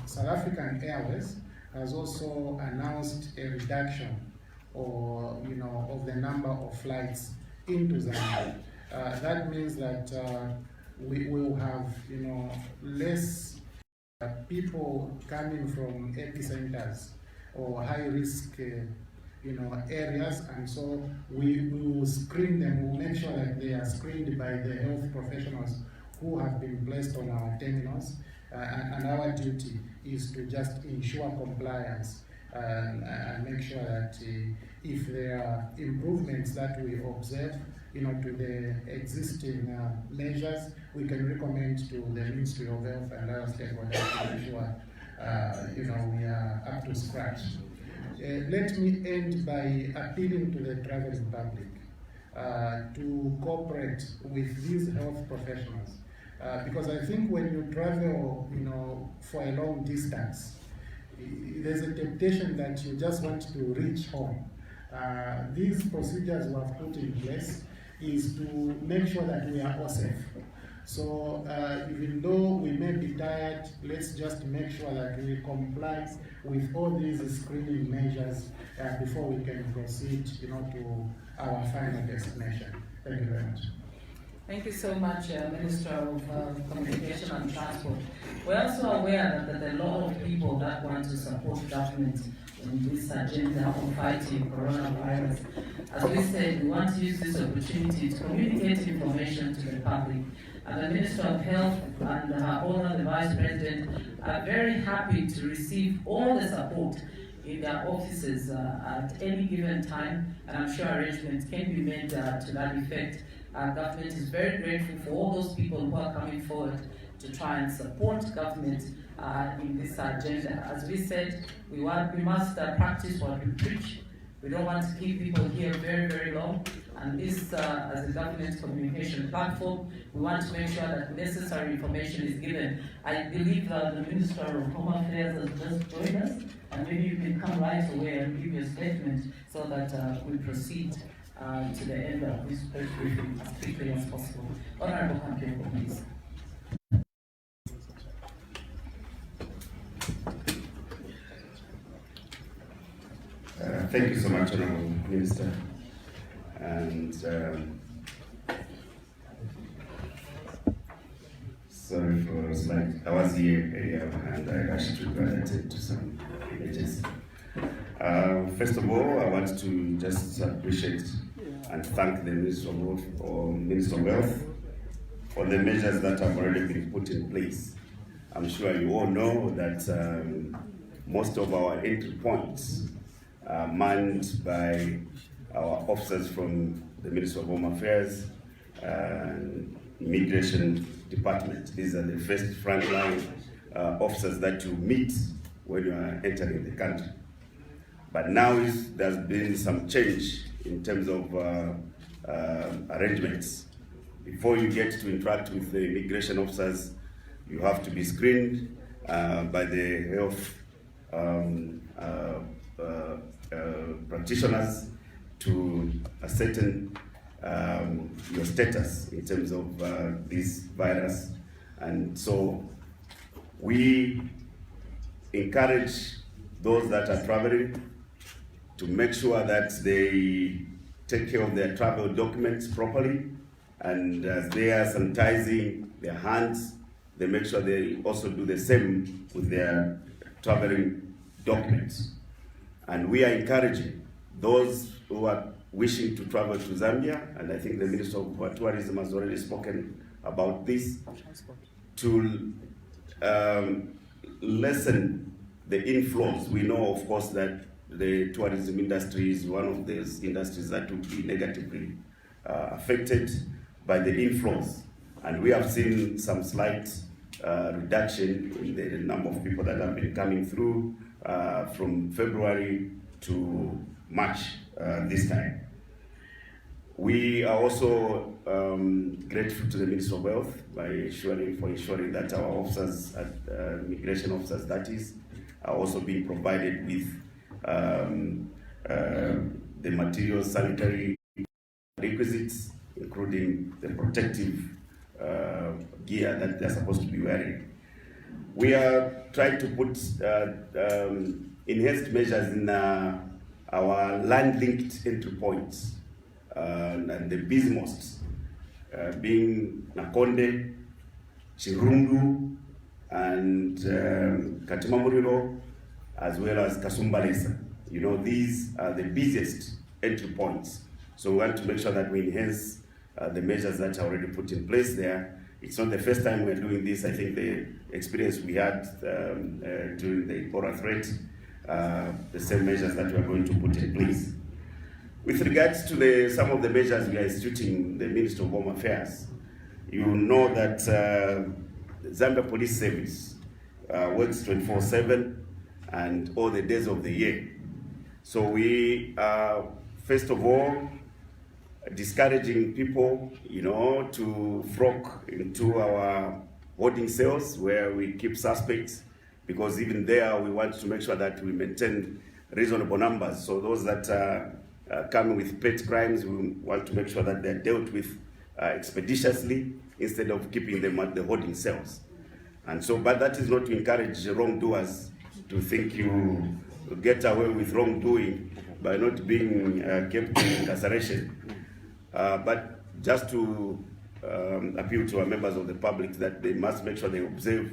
South African Airways has also announced a reduction of the number of flights into Zambia. That means that we will have less people coming from epicenters or high-risk areas, and so we will screen them. We'll make sure that they are screened by the health professionals who have been placed on our terminals, and our duty is to just ensure compliance and make sure that if there are improvements that we observe to the existing measures, we can recommend to the Ministry of Health and other stakeholders to ensure we are up to scratch. Let me end by appealing to the traveling public to cooperate with these health professionals, because I think when you travel, for a long distance, there's a temptation that you just want to reach home. These procedures we have put in place is to make sure that we are all safe. So even though we may be tired, let's just make sure that we comply with all these screening measures before we can proceed to our final destination. Thank you very much. Thank you so much, Minister of Communication and Transport. We're also aware that there are a lot of people that want to support government in this agenda of fighting coronavirus. As we said, we want to use this opportunity to communicate information to the public. And the Minister of Health and her Honor, the Vice President, are very happy to receive all the support in their offices at any given time, and I'm sure arrangements can be made to that effect. Our government is very grateful for all those people who are coming forward to try and support government in this agenda. As we said, we must practice what we preach. We don't want to keep people here very, very long. And this, as a government communication platform, we want to make sure that necessary information is given. I believe that the Minister of Home Affairs has just joined us, and maybe you can come right away and give your statement so that we proceed to the end of this press briefing as quickly as possible. Honorable Kampioko, please. Thank you so much, Honorable Minister. And sorry for slight, I was here earlier and I rushed to attend to some images. First of all, I want to just appreciate and thank the Minister of Health for the measures that have already been put in place. I'm sure you all know that most of our entry points are manned by our officers from the Ministry of Home Affairs and Immigration Department. These are the first frontline officers that you meet when you are entering the country. But now there's been some change in terms of arrangements. Before you get to interact with the immigration officers, you have to be screened by the health practitioners to ascertain your status in terms of this virus. And so we encourage those that are traveling to make sure that they take care of their travel documents properly, and as they are sanitizing their hands, they make sure they also do the same with their traveling documents. And we are encouraging those who are wishing to travel to Zambia, and I think the Minister of Tourism has already spoken about this, to lessen the inflows. We know, of course, that the tourism industry is one of those industries that will be negatively affected by the inflows. And we have seen some slight reduction in the number of people that have been coming through from February to March. this time. We are also grateful to the Minister of Health by ensuring that our officers, immigration officers that is, are also being provided with the material sanitary requisites, including the protective gear that they're supposed to be wearing. We are trying to put enhanced measures in our land-linked entry points, and the busiest being Nakonde, Chirundu, and Katimamuriro, as well as Kasumbalesa. You know, these are the busiest entry points. So we want to make sure that we enhance the measures that are already put in place there. It's not the first time we're doing this. I think the experience we had during the Ebola threat, the same measures that we're going to put in place. With regards to some of the measures we are instituting, the Ministry of Home Affairs, you know that Zambia Police Service works 24/7 and all the days of the year. So we are, first of all, discouraging people, you know, to flock into our holding cells where we keep suspects, because even there we want to make sure that we maintain reasonable numbers. So those that are coming with pet crimes, we want to make sure that they're dealt with expeditiously instead of keeping them at the holding cells. And so, but that is not to encourage wrongdoers to think you get away with wrongdoing by not being kept in incarceration. But just to appeal to our members of the public that they must make sure they observe,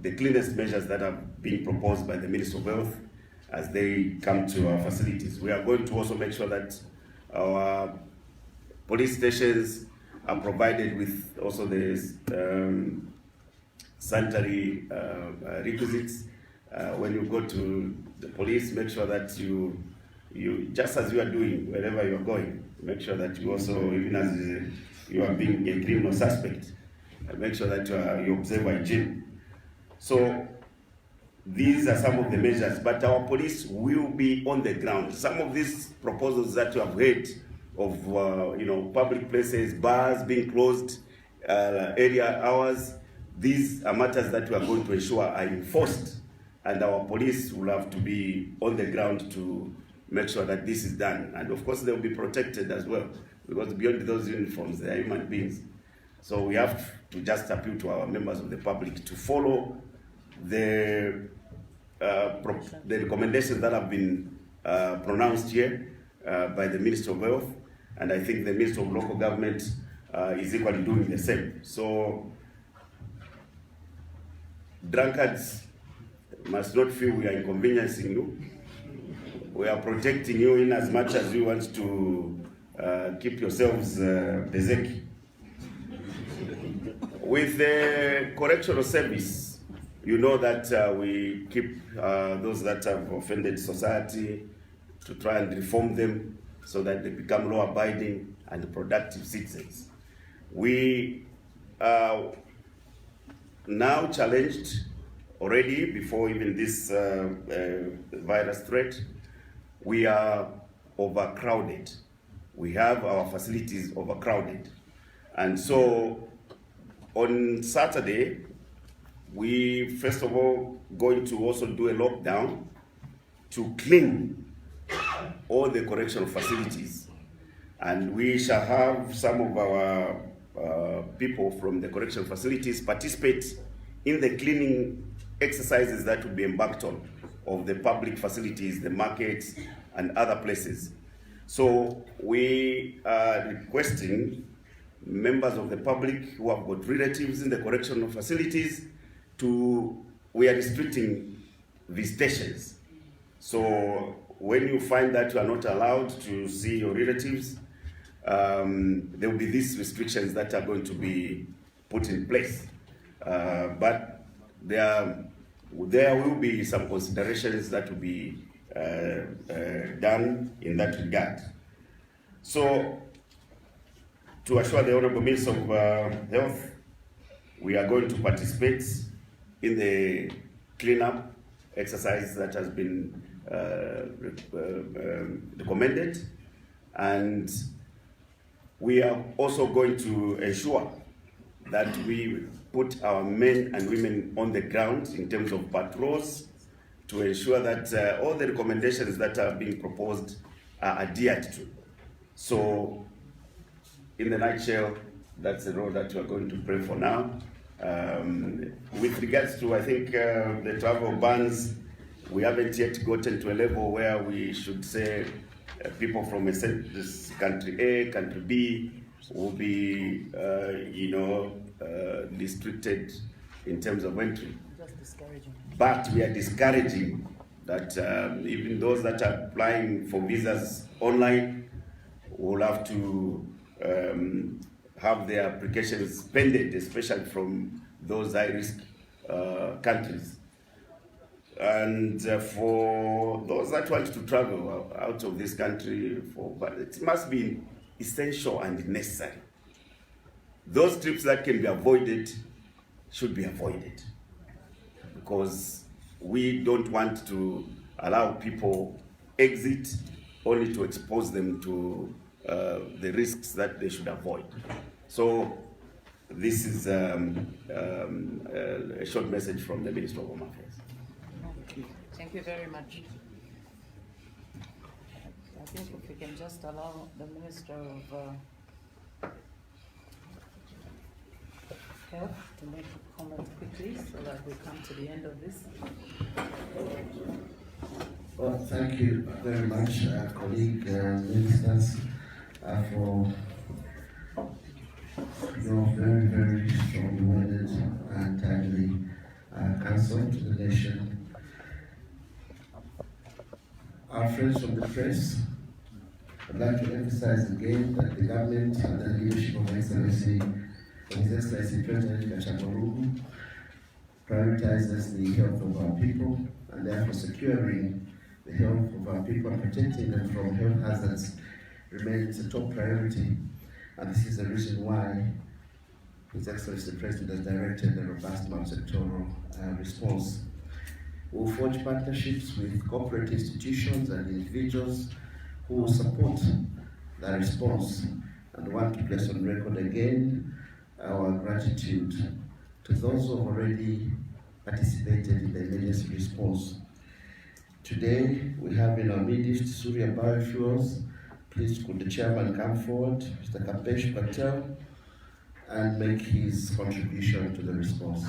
the cleanest measures that are being proposed by the Minister of Health as they come to our facilities. We are going to also make sure that our police stations are provided with also the sanitary requisites. When you go to the police, make sure that you just as you are doing wherever you are going, make sure that you also, even as you are being a criminal suspect, make sure that you observe hygiene. So these are some of the measures, but our police will be on the ground. Some of these proposals that you have heard of, public places, bars being closed, area hours, these are matters that we are going to ensure are enforced, and our police will have to be on the ground to make sure that this is done. And of course, they will be protected as well, because beyond those uniforms, they are human beings. So we have to just appeal to our members of the public to follow the recommendations that have been pronounced here by the Minister of Health, and I think the Minister of Local Government is equally doing the same. So drunkards must not feel we are inconveniencing you. We are protecting you in as much as you want to keep yourselves busy. With the correctional service, you know that we keep those that have offended society to try and reform them so that they become law-abiding and productive citizens. We are now challenged already before even this virus threat. We are overcrowded. We have our facilities overcrowded. And so on Saturday, we first of all going to also do a lockdown to clean all the correctional facilities. And we shall have some of our people from the correctional facilities participate in the cleaning exercises that will be embarked on of the public facilities, the markets, and other places. So we are requesting members of the public who have got relatives in the correctional facilities we are restricting visitations. So when you find that you are not allowed to see your relatives, there will be these restrictions that are going to be put in place. But there will be some considerations that will be done in that regard. So, to assure the Honorable Minister of Health, we are going to participate in the cleanup exercise that has been recommended, and we are also going to ensure that we put our men and women on the ground in terms of patrols to ensure that all the recommendations that are being proposed are adhered to. So, in the nutshell, that's the role that we're going to play for now. With regards to, I think, the travel bans, we haven't yet gotten to a level where we should say people from this country A, country B, will be, restricted in terms of entry. But we are discouraging that even those that are applying for visas online will have to have their applications pending, especially from those high-risk countries. And for those that want to travel out of this country, but it must be essential and necessary. Those trips that can be avoided should be avoided, because we don't want to allow people exit only to expose them to the risks that they should avoid. So this is a short message from the Minister of Home Affairs. Thank you very much. I think if we can just allow the Minister of Health to make a comment quickly so that we come to the end of this. Well, thank you very much, colleague ministers, for your very, very strong worded and timely counsel to the nation. Our friends from the press, I'd like to emphasize again that the government and the leadership of His Excellency President Gachagua prioritizes the health of our people, and therefore securing the health of our people and protecting them from health hazards remains a top priority. And this is the reason why His Excellency the President has directed a robust multi-sectoral response. We will forge partnerships with corporate institutions and individuals who will support the response, and want to place on record again our gratitude to those who have already participated in the emergency response. Today, we have in our midst Surya Biofuels. Please could the chairman come forward, Mr. Kapesh Patel, and make his contribution to the response.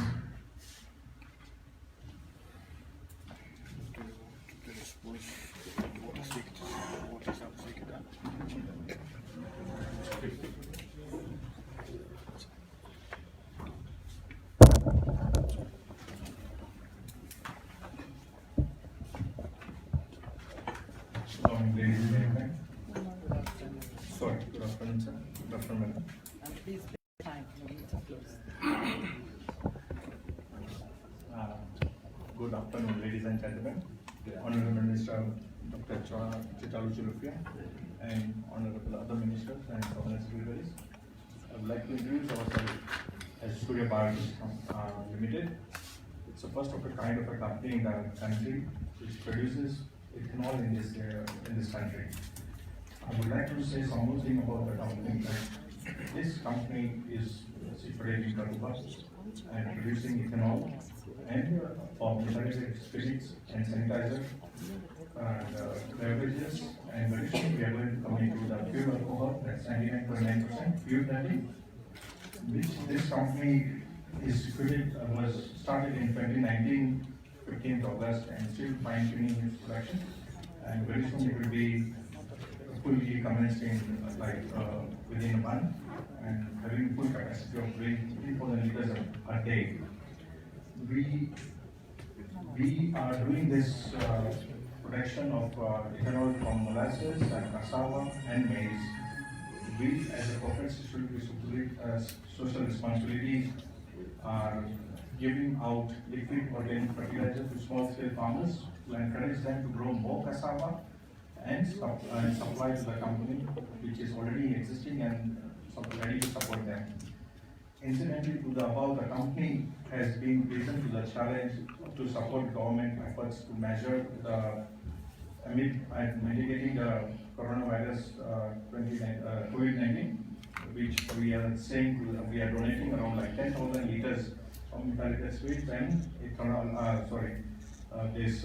Ladies and gentlemen. Sorry, good afternoon, sir. Good afternoon. And please take time for me to close. Good afternoon, ladies and gentlemen. Honorable Minister Dr. Chitalu Chulufia and Honorable other ministers and cabinet secretaries. I would like to introduce ourselves as Surya Biofuels Limited. It's the first of a kind of a company in the country which produces ethanol in this country. I would like to say some more thing about the company. This company is situated in Karuba and producing ethanol and for methylene spirits and sanitizer and beverages, and very soon we are going to come into the pure alcohol, that's 99.9% pure blending, which this company is was started in 2019, 15th August, and still fine-tuning its production, and very soon it will be fully commenced in within a month, and having full capacity of doing 3,000 liters a day. We are doing this production of ethanol from molasses and cassava and maize. We, as a corporate social responsibility, are giving out liquid organic fertilizer to small-scale farmers to encourage them to grow more cassava and supply to the company, which is already existing and ready to support them. Incidentally, to the above, the company has been risen to the challenge to support government efforts to measure the amid mitigating the coronavirus COVID-19, which we are saying we are donating around like 10,000 liters of metallic sweets and ethanol, this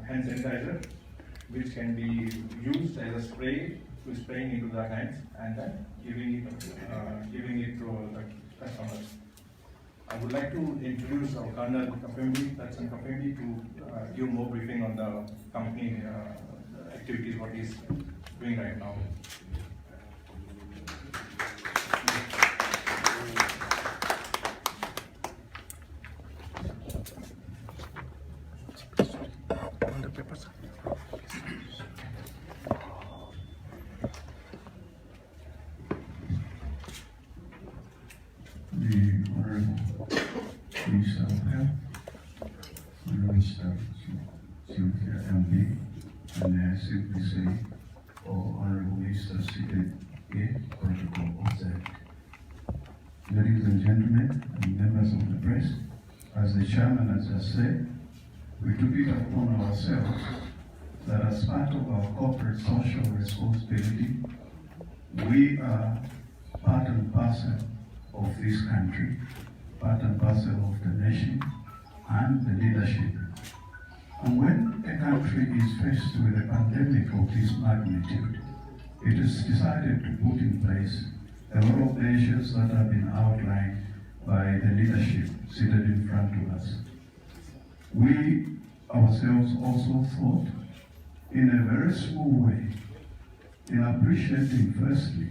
hand sanitizer, which can be used as a spray to spraying into the hands and then giving it to the customers. I would like to introduce our Colonel Kafembi, Tatsan Kafembi, to give more briefing on the company activities, what he's doing right now. The Honorable Minister of Health, Minister Sylvia MD, and I simply say, Honorable Minister seated here, protocol observed. Ladies and gentlemen, and members of the press, as the chairman has just said, we took it upon ourselves that as part of our corporate social responsibility, we are part and parcel of this country, part and parcel of the nation and the leadership. And when a country is faced with a pandemic of this magnitude, it is decided to put in place a lot of measures that have been outlined by the leadership seated in front of us. We ourselves also thought in a very small way in appreciating firstly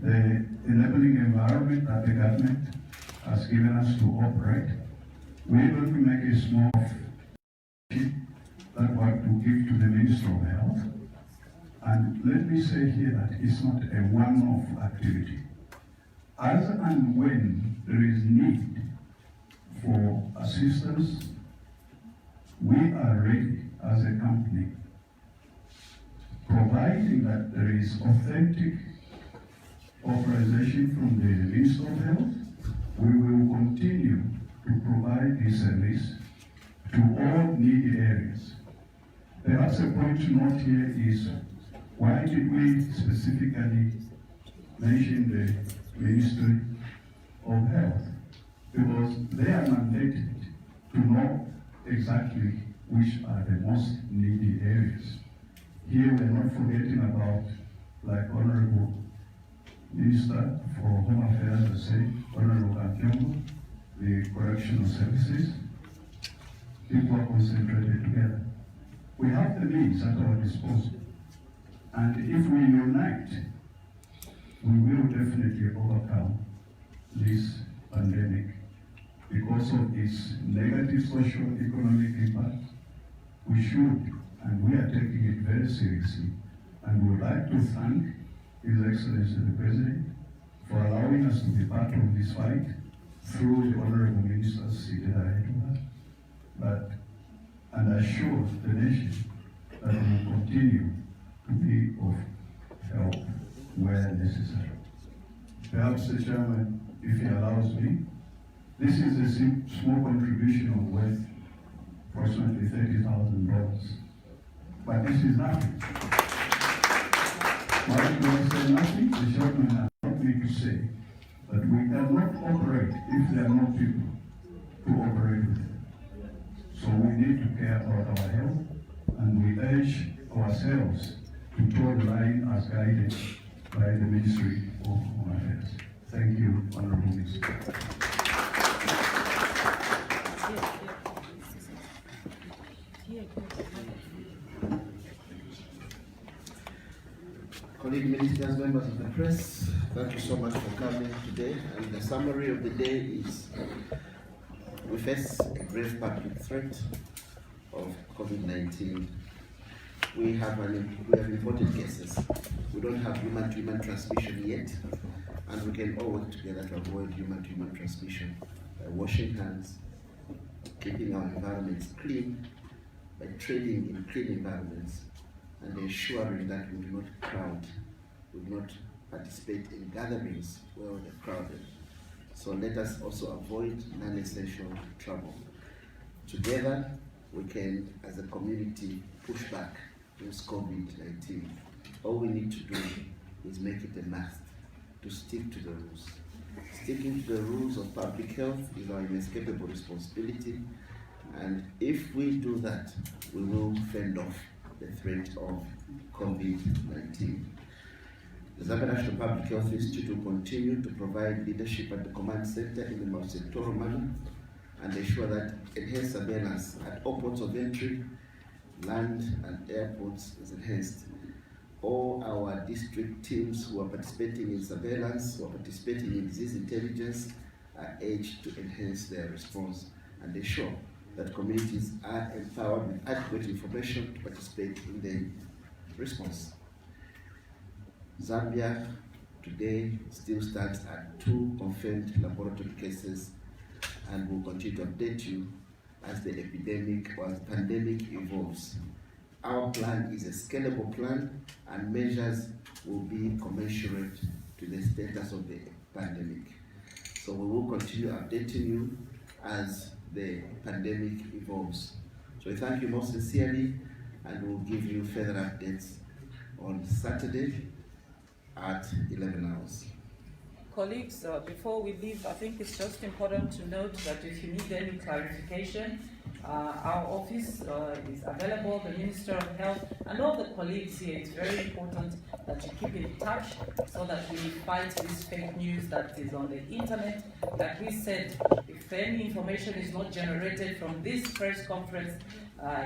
the enabling environment that the government has given us to operate. We're going to make a small that we have to give to the Minister of Health. And let me say here that it's not a one-off activity. As and when there is need for assistance, we are ready as a company, providing that there is authentic authorization from the Minister of Health. We will continue to provide this service to all needy areas. Perhaps a point to note here is, why did we specifically mention the Ministry of Health? Because they are mandated to know exactly which are the most needy areas. Here we're not forgetting about, like Honorable Minister for Home Affairs, I say, Honorable Kampiongo, the correctional services. People are concentrated together. We have the means at our disposal. And if we unite, we will definitely overcome this pandemic because of its negative social economic impact. We should, and we are taking it very seriously, and we would like to thank His Excellency the President for allowing us to be part of this fight through the Honorable Ministers seated ahead of us. And assure the nation that we will continue to be of help where necessary. Perhaps the chairman, if he allows me, this is a small contribution of worth approximately $30,000. But this is nothing. Why do I say nothing? The chairman allowed me to say that we cannot operate if there are no people to operate with. So we need to care about our health, and we urge ourselves to toe the line as guided by the Ministry of Home Affairs. Thank you, Honorable Minister. Colleague ministers, members of the press, thank you so much for coming today. And the summary of the day is, we face a grave public threat of COVID-19. We have imported cases. We don't have human-to-human transmission yet, and we can all work together to avoid human-to-human transmission by washing hands, keeping our environments clean, by training in clean environments, and ensuring that we do not crowd, we do not participate in gatherings where we're crowded. So let us also avoid non-essential travel. Together, we can, as a community, push back against COVID-19. All we need to do is make it a must to stick to the rules. Sticking to the rules of public health is our inescapable responsibility, and if we do that, we will fend off the threat of COVID-19. The Zambia National Public Health Institute will continue to provide leadership at the command center in a multi-sectoral manner and ensure that enhanced surveillance at all ports of entry, land and airports is enhanced. All our district teams who are participating in surveillance, who are participating in disease intelligence, are urged to enhance their response and ensure that communities are empowered with adequate information to participate in the response. Zambia today still stands at 2 confirmed laboratory cases, and will continue to update you as the epidemic or the pandemic evolves. Our plan is a scalable plan, and measures will be commensurate to the status of the pandemic. So we will continue updating you as the pandemic evolves. So we thank you most sincerely, and we'll give you further updates on Saturday at 11 hours. Colleagues, before we leave, I think it's just important to note that if you need any clarification, our office is available, the Minister of Health, and all the colleagues here. It's very important that you keep in touch so that we fight this fake news that is on the internet. Like we said, if any information is not generated from this press conference,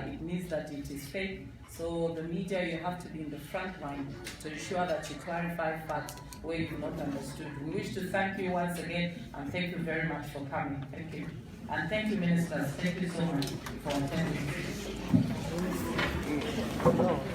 it means that it is fake. So the media, you have to be in the front line to ensure that you clarify facts where you've not understood. We wish to thank you once again, and thank you very much for coming. Thank you. And thank you, ministers. Thank you so much for attending.